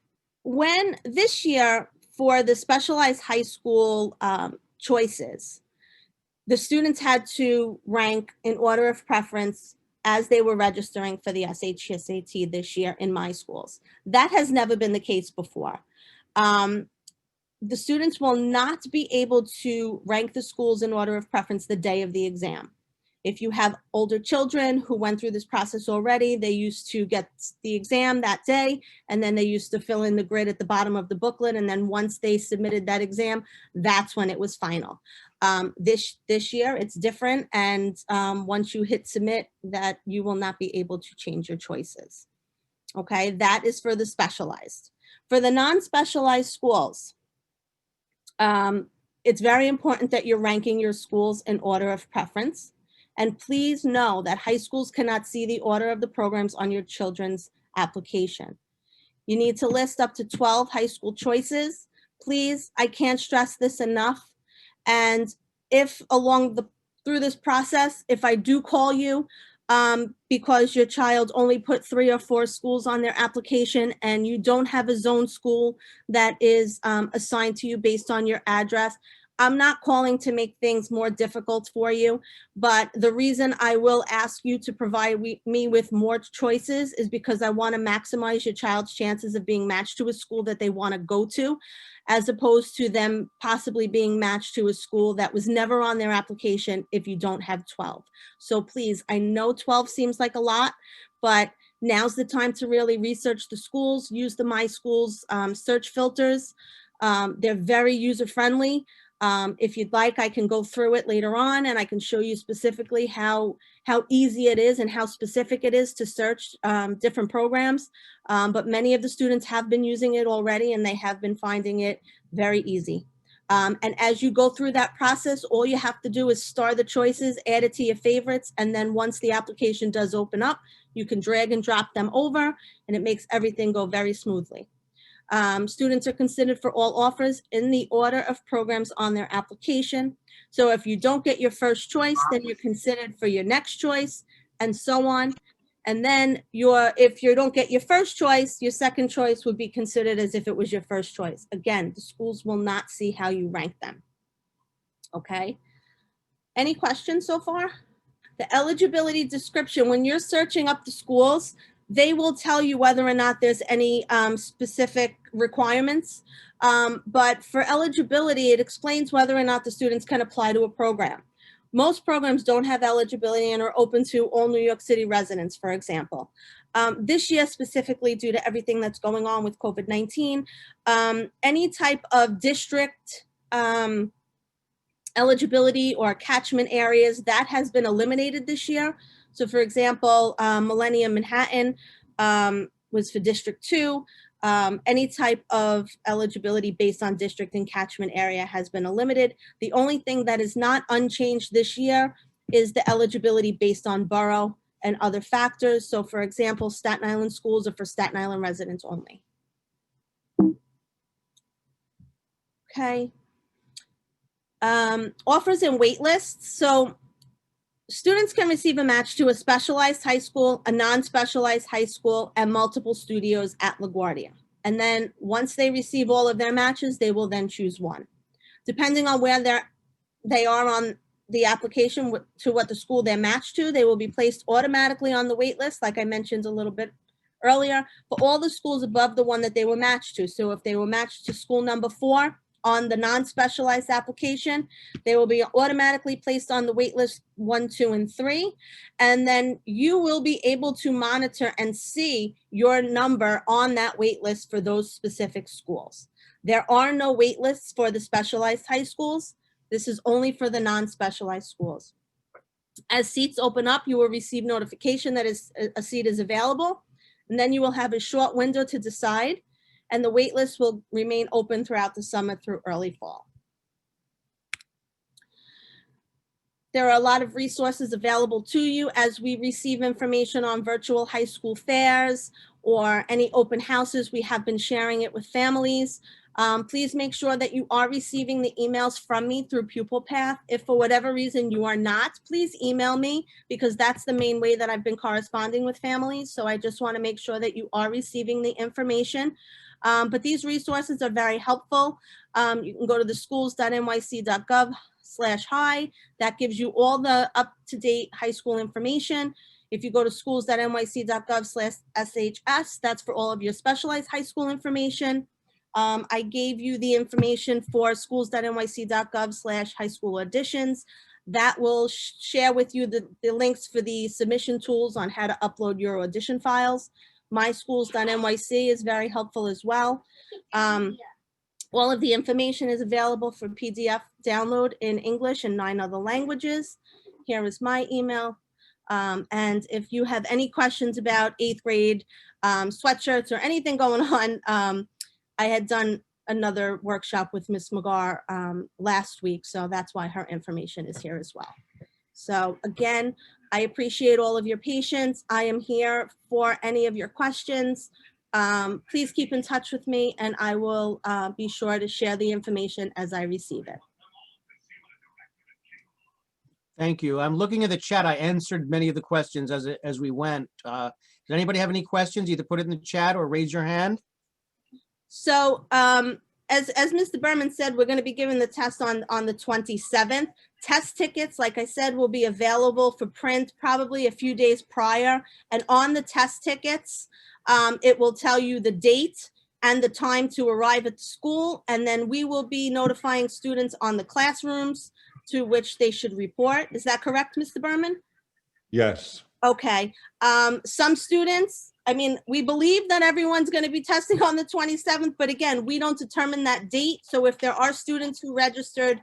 when this year for the specialized high school choices, the students had to rank in order of preference as they were registering for the SHSAT this year in my schools. That has never been the case before. The students will not be able to rank the schools in order of preference the day of the exam. If you have older children who went through this process already, they used to get the exam that day, and then they used to fill in the grid at the bottom of the booklet. And then once they submitted that exam, that's when it was final. This year it's different. And once you hit submit, that you will not be able to change your choices. Okay, that is for the specialized. For the non-specialized schools, it's very important that you're ranking your schools in order of preference. And please know that high schools cannot see the order of the programs on your children's application. You need to list up to 12 high school choices. Please, I can't stress this enough. And if through this process, if I do call you because your child only put 3 or 4 schools on their application and you don't have a zone school that is assigned to you based on your address, I'm not calling to make things more difficult for you, but the reason I will ask you to provide me with more choices is because I want to maximize your child's chances of being matched to a school that they want to go to, as opposed to them possibly being matched to a school that was never on their application if you don't have 12. So please, I know 12 seems like a lot, but now's the time to really research the schools, use the My Schools search filters. They're very user-friendly. If you'd like, I can go through it later on and I can show you specifically how easy it is and how specific it is to search different programs. But many of the students have been using it already and they have been finding it very easy. And as you go through that process, all you have to do is star the choices, add it to your favorites, and then once the application does open up, you can drag and drop them over and it makes everything go very smoothly. Students are considered for all offers in the order of programs on their application. So if you don't get your first choice, then you're considered for your next choice and so on. And then if you don't get your first choice, your second choice would be considered as if it was your first choice. Again, the schools will not see how you rank them. Okay. Any questions so far? The eligibility description, when you're searching up the schools, they will tell you whether or not there's any specific requirements. But for eligibility, it explains whether or not the students can apply to a program. Most programs don't have eligibility and are open to all New York City residents, for example. This year specifically, due to everything that's going on with COVID-19, any type of district eligibility or catchment areas, that has been eliminated this year. So for example, Millennium Manhattan was for District 2. Any type of eligibility based on district and catchment area has been eliminated. The only thing that is not unchanged this year is the eligibility based on borough and other factors. So for example, Staten Island schools are for Staten Island residents only. Okay. Offers and wait lists. So students can receive a match to a specialized high school, a non-specialized high school, and multiple studios at LaGuardia. And then once they receive all of their matches, they will then choose one. Depending on where they are on the application to what the school they're matched to, they will be placed automatically on the wait list, like I mentioned a little bit earlier, for all the schools above the one that they were matched to. So if they were matched to school number 4, on the non-specialized application, they will be automatically placed on the wait list 1, 2, and 3. And then you will be able to monitor and see your number on that wait list for those specific schools. There are no wait lists for the specialized high schools. This is only for the non-specialized schools. As seats open up, you will receive notification that a seat is available, and then you will have a short window to decide. And the wait list will remain open throughout the summer through early fall. there are a lot of resources available to you as we receive information on virtual high school fairs or any open houses. We have been sharing it with families. Please make sure that you are receiving the emails from me through Pupil Path. If for whatever reason you are not, please email me, because that's the main way that I've been corresponding with families. So I just want to make sure that you are receiving the information. But these resources are very helpful. You can go to the schools.nyc.gov/hi. That gives you all the up-to-date high school information. If you go to schools.nyc.gov/SHS, that's for all of your specialized high school information. I gave you the information for schools.nyc.gov/high school auditions. That will share with you the links for the submission tools on how to upload your audition files. myschools.nyc is very helpful as well. All of the information is available for PDF download in English and 9 other languages. Here is my email. And if you have any questions about 8th grade sweatshirts or anything going on, I had done another workshop with Ms. McGar last week, so that's why her information is here as well. So again, I appreciate all of your patience. I am here for any of your questions. Please keep in touch with me, and I will be sure to share the information as I receive it.
Thank you. I'm looking at the chat. I answered many of the questions as we went. Does anybody have any questions? Either put it in the chat or raise your hand.
So as Mr. Berman said, we're going to be giving the test on the 27th. Test tickets, like I said, will be available for print probably a few days prior. And on the test tickets, it will tell you the date and the time to arrive at the school. And then we will be notifying students on the classrooms to which they should report. Is that correct, Mr. Berman?
Yes.
Okay. Some students, I mean, we believe that everyone's going to be testing on the 27th, but again, we don't determine that date. So if there are students who registered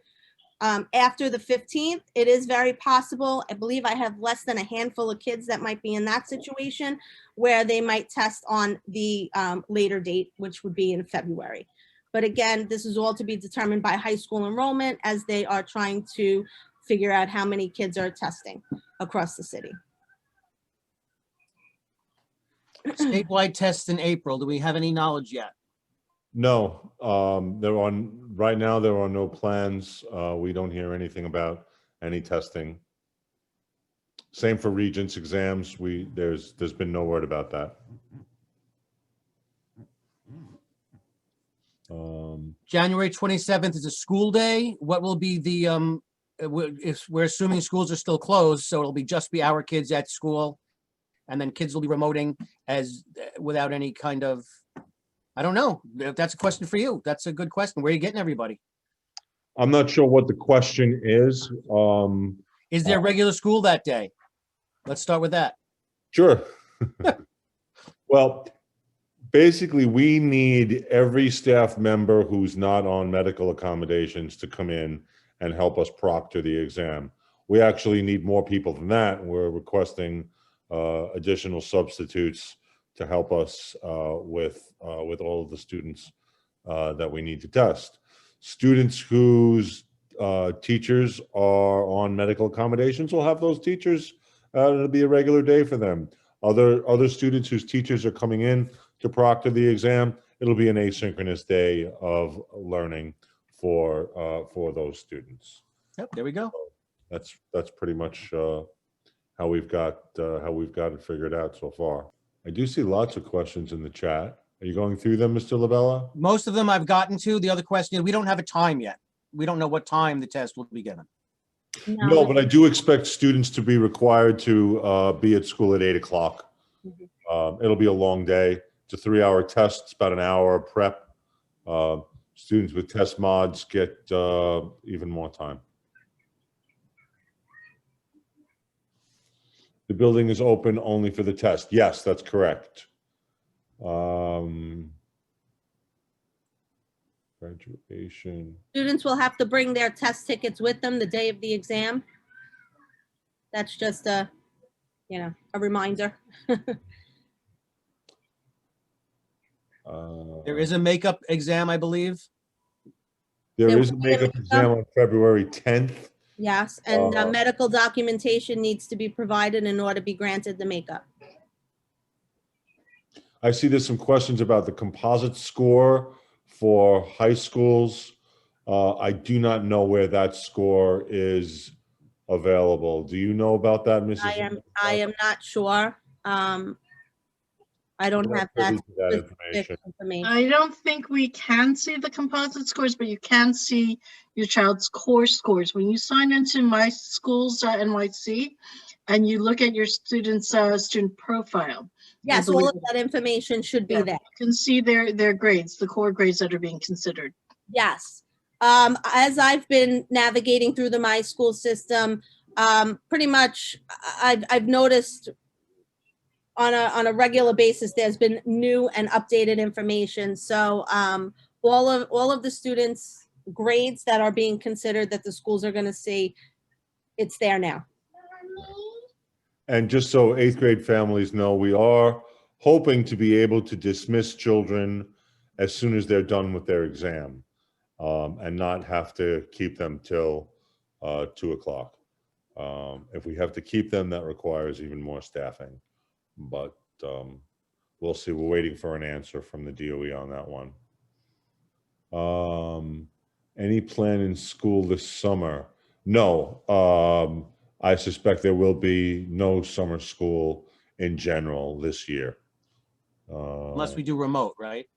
after the 15th, it is very possible. I believe I have less than a handful of kids that might be in that situation where they might test on the later date, which would be in February. But again, this is all to be determined by high school enrollment as they are trying to figure out how many kids are testing across the city.
Statewide tests in April. Do we have any knowledge yet?
No, right now there are no plans. We don't hear anything about any testing. Same for Regents exams. There's been no word about that.
January 27th is a school day. What will be the, if we're assuming schools are still closed, so it'll just be our kids at school, and then kids will be remoting without any kind of, I don't know. That's a question for you. That's a good question. Where are you getting everybody?
I'm not sure what the question is.
Is there regular school that day? Let's start with that.
Sure. Well, basically, we need every staff member who's not on medical accommodations to come in and help us proctor the exam. We actually need more people than that. We're requesting additional substitutes to help us with all of the students that we need to test. Students whose teachers are on medical accommodations will have those teachers. It'll be a regular day for them. Other students whose teachers are coming in to proctor the exam, it'll be an asynchronous day of learning for those students.
Yep, there we go.
That's pretty much how we've got it figured out so far. I do see lots of questions in the chat. Are you going through them, Mr. LaBella?
Most of them I've gotten to. The other question is, we don't have a time yet. We don't know what time the test will be given.
No, but I do expect students to be required to be at school at 8 o'clock. It'll be a long day. It's a 3-hour test. It's about an hour of prep. Students with test mods get even more time. The building is open only for the test. Yes, that's correct. Graduation.
Students will have to bring their test tickets with them the day of the exam. That's just a reminder.
There is a makeup exam, I believe.
There is a makeup exam on February 10th.
Yes, and
Uh,
medical documentation needs to be provided in order to be granted the makeup.
I see there's some questions about the composite score for high schools. I do not know where that score is available. Do you know about that, Mrs.?
I am not sure. I don't
We're not
have that
privy to that
specific information.
I don't think we can see the composite scores, but you can see your child's core scores. When you sign into My Schools NYC and you look at your student's student profile. I
Yes, all
believe
of that information should be there.
you can see their grades, the core grades that are being considered.
Yes. As I've been navigating through the My School system, pretty much I've noticed on a regular basis, there's been new and updated information. So all of the students' grades that are being considered that the schools are going to see, it's there now.
And just so eighth grade families know, we are hoping to be able to dismiss children as soon as they're done with their exam, and not have to keep them till 2 o'clock. If we have to keep them, that requires even more staffing. But we'll see. We're waiting for an answer from the DOE on that one. Any plan in school this summer? No. I suspect there will be no summer school in general this year.
Unless we do remote, right?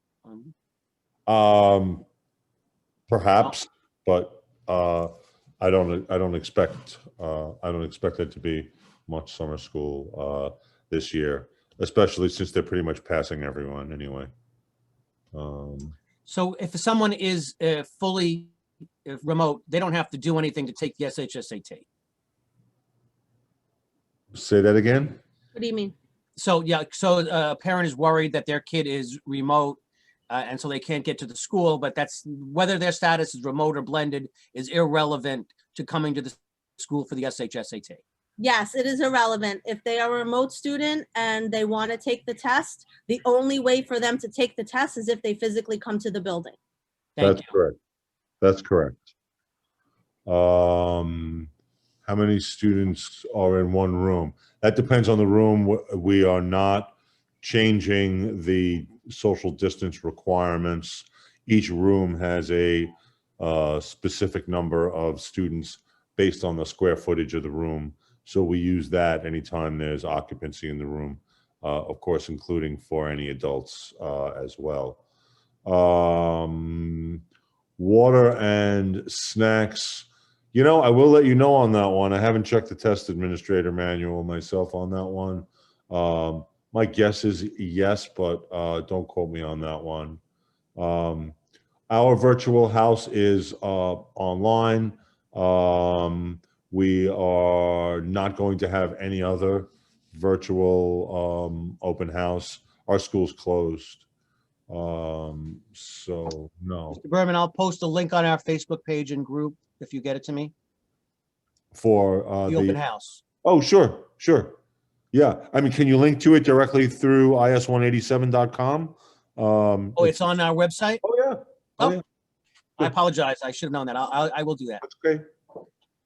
Perhaps, but I don't expect there to be much summer school this year, especially since they're pretty much passing everyone anyway.
So if someone is fully remote, they don't have to do anything to take the SHSAT.
Say that again?
What do you mean?
So yeah, so a parent is worried that their kid is remote, and so they can't get to the school, but that's whether their status is remote or blended is irrelevant to coming to the school for the SHSAT.
Yes, it is irrelevant. If they are a remote student and they want to take the test, the only way for them to take the test is if they physically come to the building.
Thank you.
Correct. That's correct. How many students are in one room? That depends on the room. We are not changing the social distance requirements. Each room has a specific number of students based on the square footage of the room. So we use that anytime there's occupancy in the room, of course, including for any adults as well. Water and snacks. You know, I will let you know on that one. I haven't checked the test administrator manual myself on that one. My guess is yes, but don't quote me on that one. Our virtual house is online. We are not going to have any other virtual open house. Our school's closed. So no.
Mr. Berman, I'll post a link on our Facebook page and group if you get it to me.
For
The open house.
Oh, sure. Yeah. I mean, can you link to it directly through is187.com?
Oh, it's on our website?
Oh, yeah. Oh, yeah.
I apologize. I should have known that. I will do that.
That's great.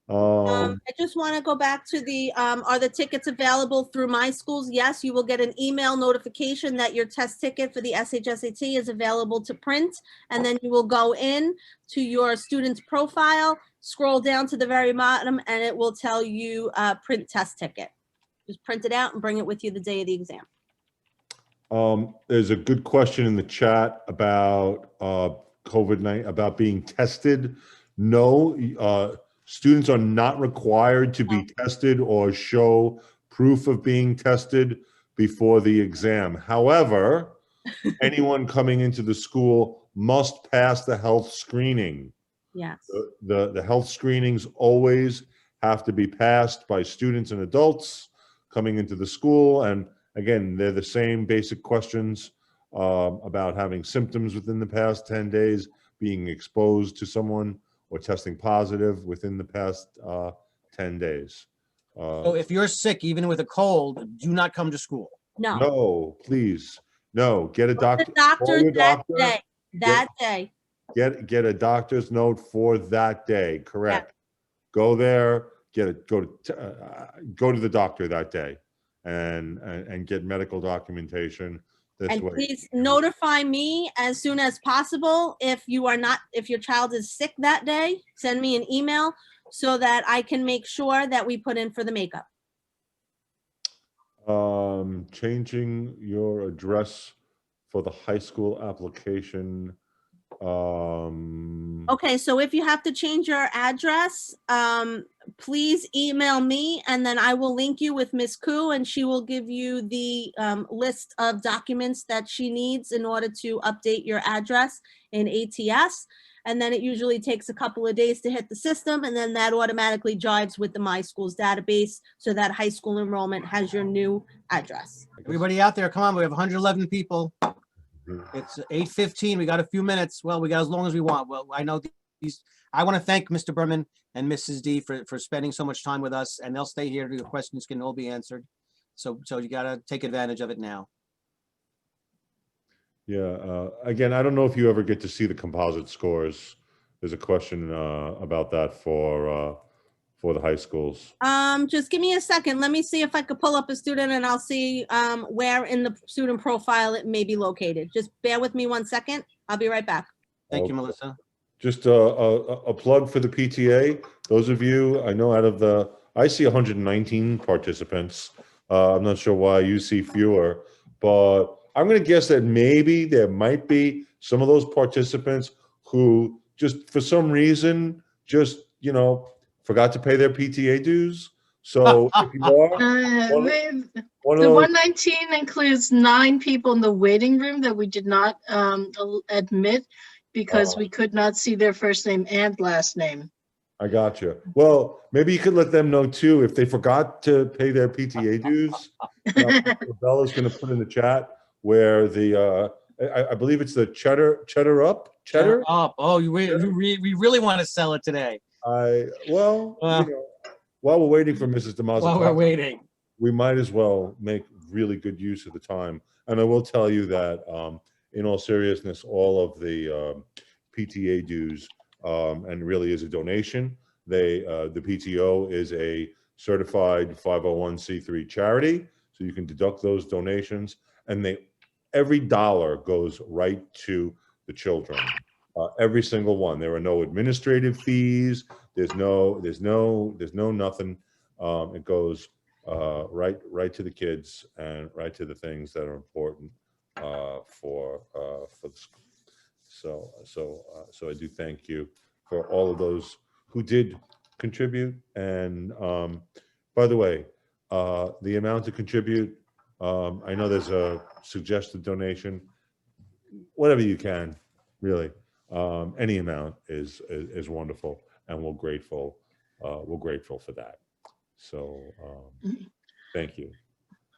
I just want to go back to the, are the tickets available through My Schools? Yes, you will get an email notification that your test ticket for the SHSAT is available to print. And then you will go in to your student's profile, scroll down to the very bottom, and it will tell you print test ticket. Just print it out and bring it with you the day of the exam.
There's a good question in the chat about COVID-19, about being tested. No, students are not required to be tested or show proof of being tested before the exam. However, anyone coming into the school must pass the health screening.
Yes.
The health screenings always have to be passed by students and adults coming into the school. And again, they're the same basic questions about having symptoms within the past 10 days, being exposed to someone, or testing positive within the past 10 days.
So if you're sick, even with a cold, do not come to school.
No.
No, please. No, get a doctor.
The doctor
Call your
that
doctor.
day. That day.
Get a doctor's note for that day, correct. go there, go to the doctor that day, and get medical documentation. This
And
way.
please notify me as soon as possible if your child is sick that day. Send me an email so that I can make sure that we put in for the makeup.
Changing your address for the high school application.
Okay, so if you have to change your address, please email me and then I will link you with Ms. Koo and she will give you the list of documents that she needs in order to update your address in ATS. And then it usually takes a couple of days to hit the system and then that automatically jives with the My Schools database so that high school enrollment has your new address.
Everybody out there, come on, we have 111 people. It's 8:15. We got a few minutes. Well, we got as long as we want. Well, I know I want to thank Mr. Berman and Mrs. D for spending so much time with us, and they'll stay here. Your questions can all be answered. So you got to take advantage of it now.
Yeah. Again, I don't know if you ever get to see the composite scores. There's a question about that for the high schools.
Just give me a second. Let me see if I could pull up a student and I'll see where in the student profile it may be located. Just bear with me 1 second. I'll be right back.
Thank you, Melissa.
Just a plug for the PTA. Those of you, I know I see 119 participants. I'm not sure why you see fewer, but I'm going to guess that maybe there might be some of those participants who just for some reason forgot to pay their PTA dues. So if you are,
The 119 includes 9 people in the waiting room that we did not admit because we could not see their first name and last name.
I got you. Well, maybe you could let them know too if they forgot to pay their PTA dues. Bella's going to put in the chat where I believe it's the cheddar up.
Oh, we really want to sell it today.
While we're waiting for Mrs. Domazetovski,
While we're waiting,
we might as well make really good use of the time. And I will tell you that, in all seriousness, all of the PTA dues, and really is a donation. The PTO is a certified 501c3 charity, so you can deduct those donations, and every dollar goes right to the children. Every single one. There are no administrative fees. There's no nothing. It goes right to the kids and right to the things that are important for the school. So I do thank you for all of those who did contribute. And by the way, the amount to contribute, I know there's a suggested donation. Whatever you can, really. Any amount is wonderful, and we're grateful for that. So thank you.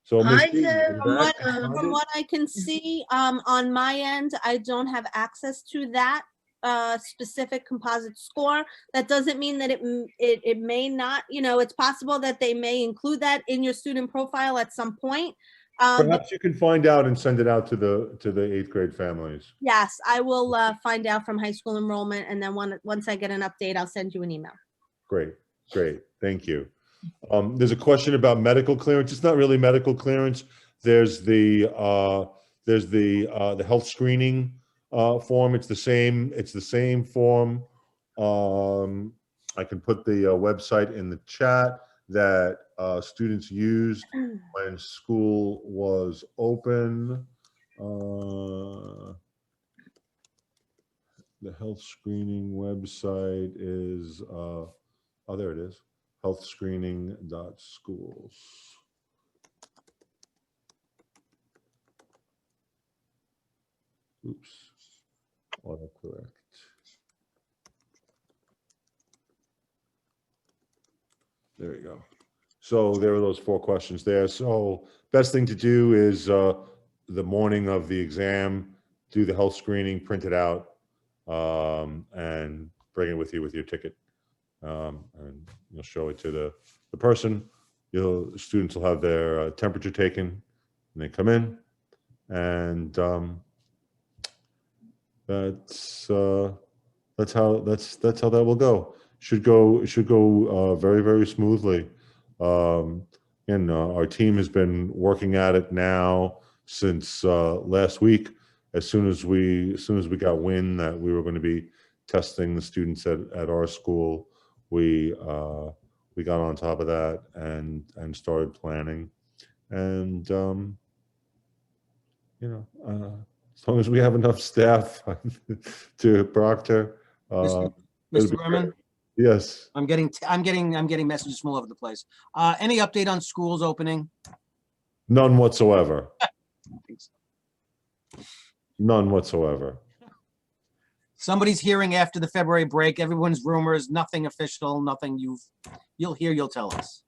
So
From what I can see on my end, I don't have access to that specific composite score. That doesn't mean that it may not, it's possible that they may include that in your student profile at some point.
Perhaps you can find out and send it out to the 8th grade families.
Yes, I will find out from high school enrollment, and then once I get an update, I'll send you an email.
Great. Thank you. There's a question about medical clearance. It's not really medical clearance. There's the health screening form. It's the same form. I can put the website in the chat that students used when school was open. The health screening website is, there it is, healthscreening.schools. Oops, autocorrect. There you go. So there are those 4 questions there. So best thing to do is the morning of the exam, do the health screening, print it out, and bring it with you with your ticket. And you'll show it to the person. Students will have their temperature taken when they come in, and that's how that will go. should go very, very smoothly. And our team has been working at it now since last week. As soon as we got wind that we were going to be testing the students at our school, we got on top of that and started planning. And as long as we have enough staff to proctor,
Mr.
it'll be
Berman,
great. Yes.
I'm getting messages from all over the place. Any update on schools opening?
None whatsoever. None whatsoever.
Somebody's hearing after the February break. Everyone's rumors, nothing official, nothing you'll hear, you'll tell us.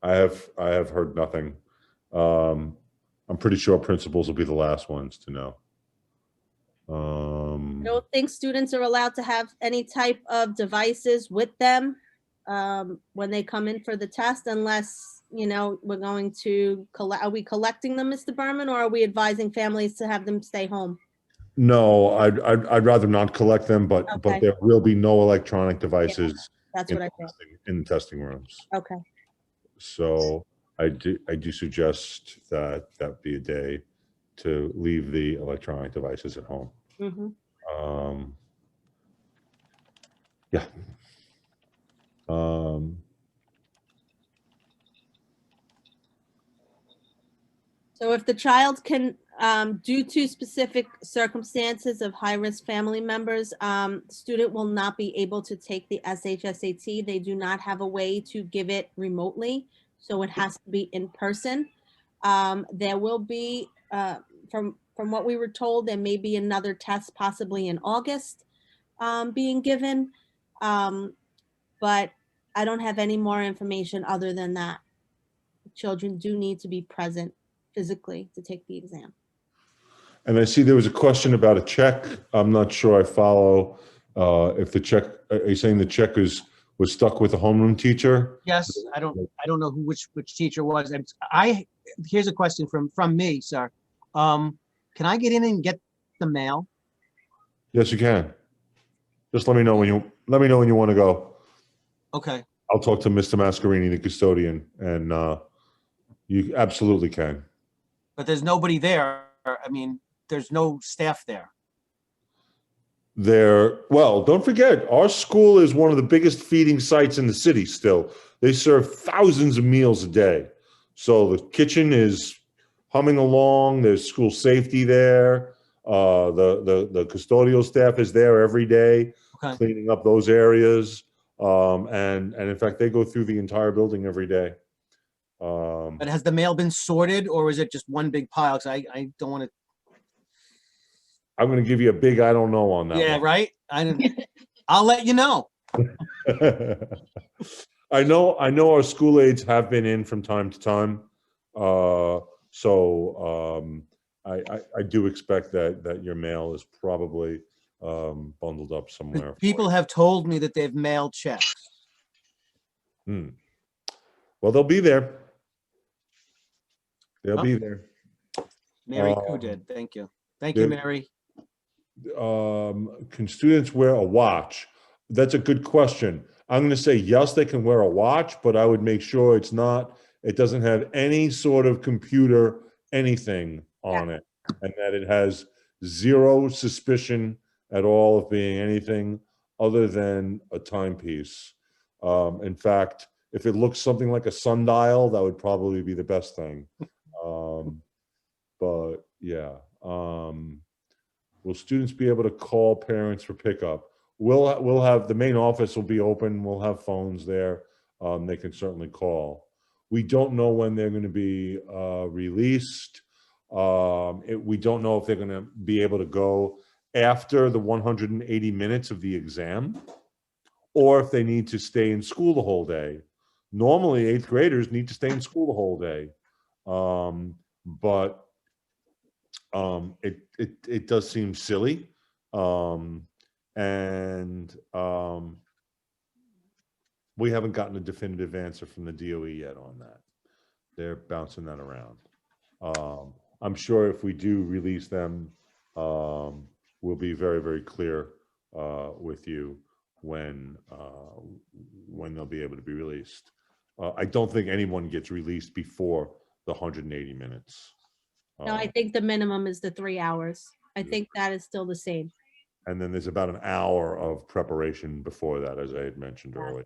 I have heard nothing. I'm pretty sure principals will be the last ones to know.
I don't think students are allowed to have any type of devices with them when they come in for the test, unless, we're going to collect. Are we collecting them, Mr. Berman, or are we advising families to have them stay home?
No, I'd rather not collect them, but
Okay.
there will be no electronic devices
That's what I think.
in the testing rooms.
Okay.
So I do suggest that be a day to leave the electronic devices at home.
Mm-hmm.
Yeah.
So if the child can, due to specific circumstances of high-risk family members, student will not be able to take the SHSAT. They do not have a way to give it remotely, so it has to be in person. There will be, from what we were told, there may be another test possibly in August being given, but I don't have any more information other than that. Children do need to be present physically to take the exam.
And I see there was a question about a check. I'm not sure I follow. If the check, are you saying the check was stuck with the homeroom teacher?
Yes, I don't know which teacher was. Here's a question from me, sir. Can I get in and get the mail?
Yes, you can. Just let me know when you want to go.
Okay.
I'll talk to Mr. Mascarini, the custodian, and you absolutely can.
But there's nobody there. I mean, there's no staff there.
Well, don't forget, our school is one of the biggest feeding sites in the city still. They serve thousands of meals a day. So the kitchen is humming along. There's school safety there. The custodial staff is there every day,
Okay.
cleaning up those areas. And in fact, they go through the entire building every day.
But has the mail been sorted, or is it just one big pile? Because I don't want to.
I'm going to give you a big I don't know on that.
Yeah,
one.
right. I'll let you know.
I know our school aides have been in from time to time. So I do expect that your mail is probably bundled up somewhere.
People have told me that they've mailed checks.
Well, they'll be there. They'll be there.
Mary Koo did. Thank you. Thank you, Mary.
Can students wear a watch? That's a good question. I'm going to say yes, they can wear a watch, but I would make sure it doesn't have any sort of computer, anything on it, and that it has zero suspicion at all of being anything other than a timepiece. In fact, if it looks something like a sundial, that would probably be the best thing. But yeah. Will students be able to call parents for pickup? We'll have, the main office will be open. We'll have phones there. They can certainly call. We don't know when they're going to be released. We don't know if they're going to be able to go after the 180 minutes of the exam, or if they need to stay in school the whole day. Normally, 8th graders need to stay in school the whole day. But it does seem silly. We haven't gotten a definitive answer from the DOE yet on that. They're bouncing that around. I'm sure if we do release them, we'll be very, very clear with you when they'll be able to be released. I don't think anyone gets released before the 180 minutes.
No, I think the minimum is the 3 hours. I think that is still the same.
And then there's about an hour of preparation before that, as I had mentioned earlier.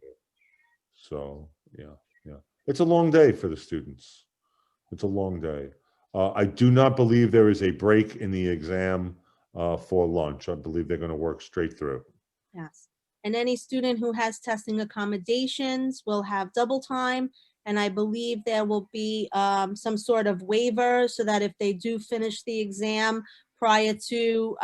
So, yeah. It's a long day for the students. It's a long day. I do not believe there is a break in the exam for lunch. I believe they're going to work straight through.
Yes. And any student who has testing accommodations will have double time. And I believe there will be some sort of waiver so that if they do finish the exam prior to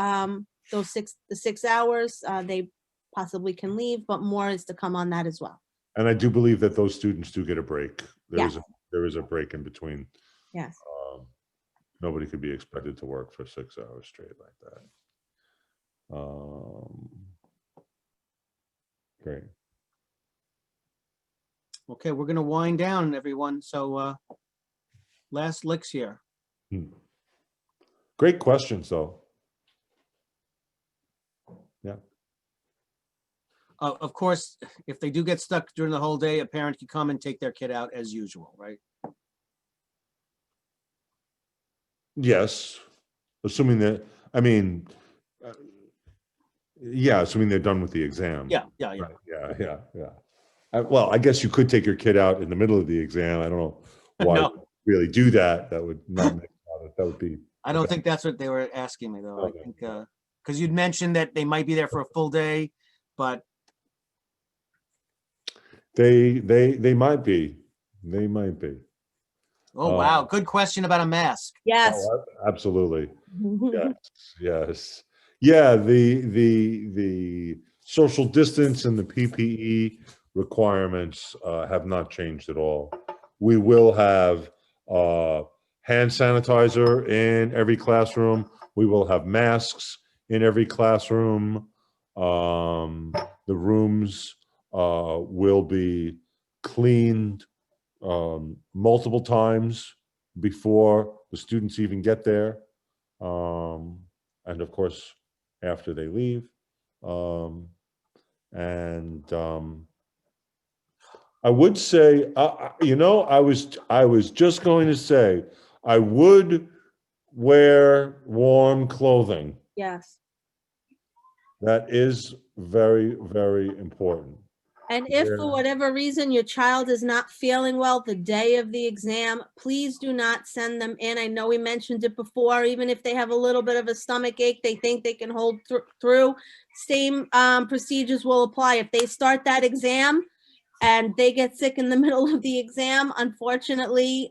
the 6 hours, they possibly can leave, but more is to come on that as well.
And I do believe that those students do get a break.
Yes.
There is a break in between.
Yes.
Nobody could be expected to work for 6 hours straight like that. Great.
Okay, we're gonna wind down, everyone. So last licks here.
Great questions, though. Yeah.
Of course, if they do get stuck during the whole day, a parent can come and take their kid out as usual, right?
Yes, assuming that, I mean, yeah, assuming they're done with the exam.
Yeah.
Right, yeah. Well, I guess you could take your kid out in the middle of the exam. I don't know why
No.
you really do that. That would not make that would be.
I don't think that's what they were asking me, though. I
Okay.
think, because you'd mentioned that they might be there for a full day, but
They might be. They might be.
oh, wow, good question about a mask.
Yes.
Oh, absolutely. Yes. Yeah, the social distance and the PPE requirements have not changed at all. We will have hand sanitizer in every classroom. We will have masks in every classroom. The rooms will be cleaned multiple times before the students even get there. And of course, after they leave. I would say, I was just going to say, I would wear warm clothing.
Yes.
That is very, very important.
And if
Yeah.
for whatever reason your child is not feeling well the day of the exam, please do not send them in. I know we mentioned it before, even if they have a little bit of a stomach ache, they think they can hold through. Same procedures will apply. If they start that exam and they get sick in the middle of the exam, unfortunately,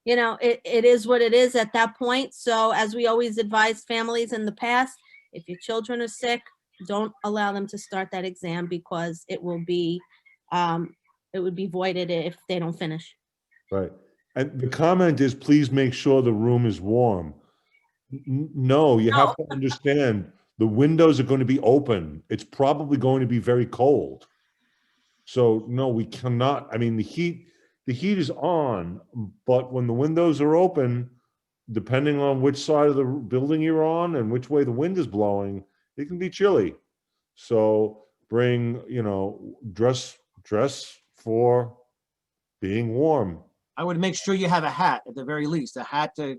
it is what it is at that point. So as we always advise families in the past, if your children are sick, don't allow them to start that exam because it would be voided if they don't finish.
Right. And the comment is, please make sure the room is warm. No, you have to understand the windows are going to be open. It's probably going to be very cold. So no, we cannot. I mean, the heat is on, but when the windows are open, depending on which side of the building you're on and which way the wind is blowing, it can be chilly. So bring, dress for being warm.
I would make sure you have a hat at the very least, a hat to,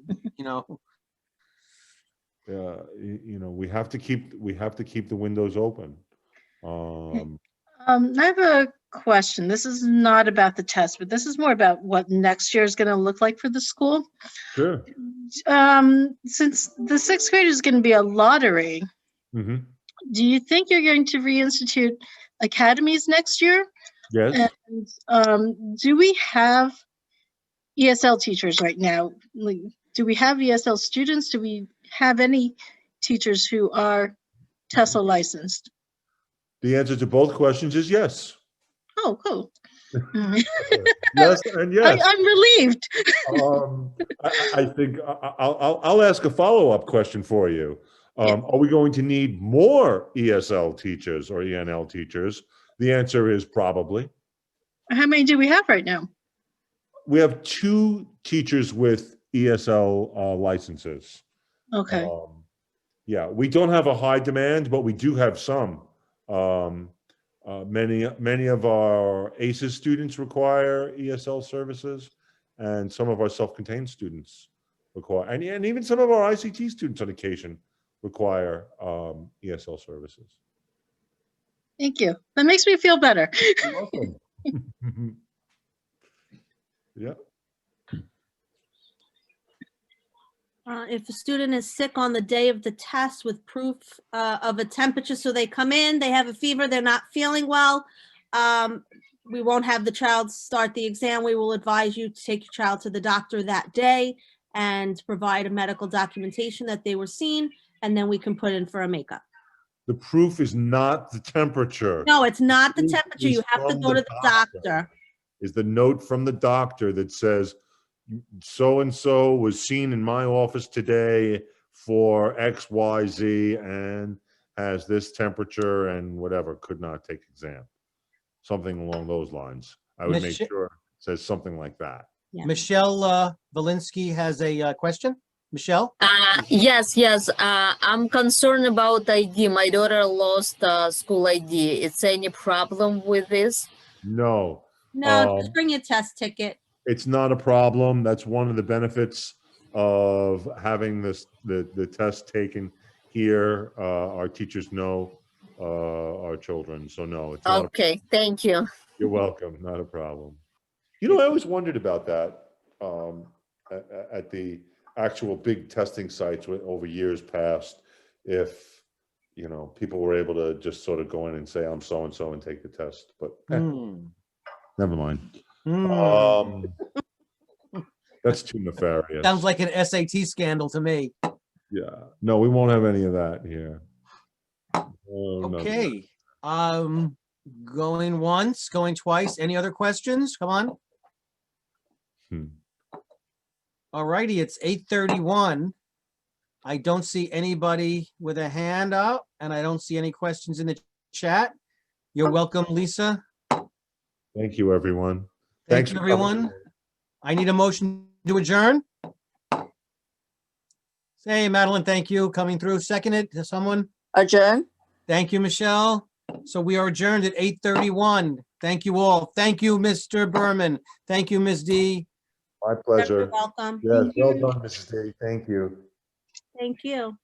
We have to keep the windows open.
I have a question. This is not about the test, but this is more about what next year is going to look like for the school.
Sure.
Since the 6th grade is going to be a lottery,
Mm-hmm.
do you think you're going to reinstitute academies next year?
Yes.
And do we have ESL teachers right now? Like, do we have ESL students? Do we have any teachers who are TESOL licensed?
The answer to both questions is yes.
Oh, cool.
Yes, and yes.
I'm relieved.
I think I'll ask a follow-up question for you. Are we going to need more ESL teachers or ENL teachers? The answer is probably.
How many do we have right now?
We have 2 teachers with ESL licenses.
Okay.
Yeah, we don't have a high demand, but we do have some. Many of our ACES students require ESL services, and some of our self-contained students require, and even some of our ICT students on occasion require ESL services.
Thank you. That makes me feel better.
You're welcome. Yeah.
If a student is sick on the day of the test with proof of a temperature, so they come in, they have a fever, they're not feeling well, we won't have the child start the exam. We will advise you to take your child to the doctor that day and provide a medical documentation that they were seen, and then we can put in for a makeup.
The proof is not the temperature.
No, it's not the
Proof
temperature. You
is
have to
from
go to the doctor.
Is the note from the doctor that says, so-and-so was seen in my office today for X, Y, Z, and has this temperature and whatever, could not take exam. Something along those lines. I would make sure it says something like that.
Yeah.
Michelle Valinsky has a question. Michelle?
Yes. I'm concerned about ID. My daughter lost school ID. Is any problem with this?
No,
No, just bring your test ticket.
it's not a problem. That's one of the benefits of having the test taken here. Our teachers know our children, so no, it's not.
Okay, thank you.
You're welcome. Not a problem. You know, I always wondered about that at the actual big testing sites over years past, if, you know, people were able to just sort of go in and say, I'm so-and-so and take the test, but never mind. That's too nefarious.
Sounds like an SAT scandal to me.
Yeah. No, we won't have any of that here. Oh, no.
Okay. Going once, going twice. Any other questions? Come on. All righty, it's 8:31. I don't see anybody with a hand up, and I don't see any questions in the chat. You're welcome, Lisa.
Thank you, everyone.
Thank
Thanks
you,
for coming
everyone.
today.
I need a motion to adjourn. Say, Madeline, thank you. Coming through. Second it to someone.
Adjourn.
Thank you, Michelle. So we are adjourned at 8:31. Thank you all. Thank you, Mr. Berman. Thank you, Ms. D.
My
You're
pleasure.
welcome.
Yes, well done, Mrs. D. Thank you.
Thank you.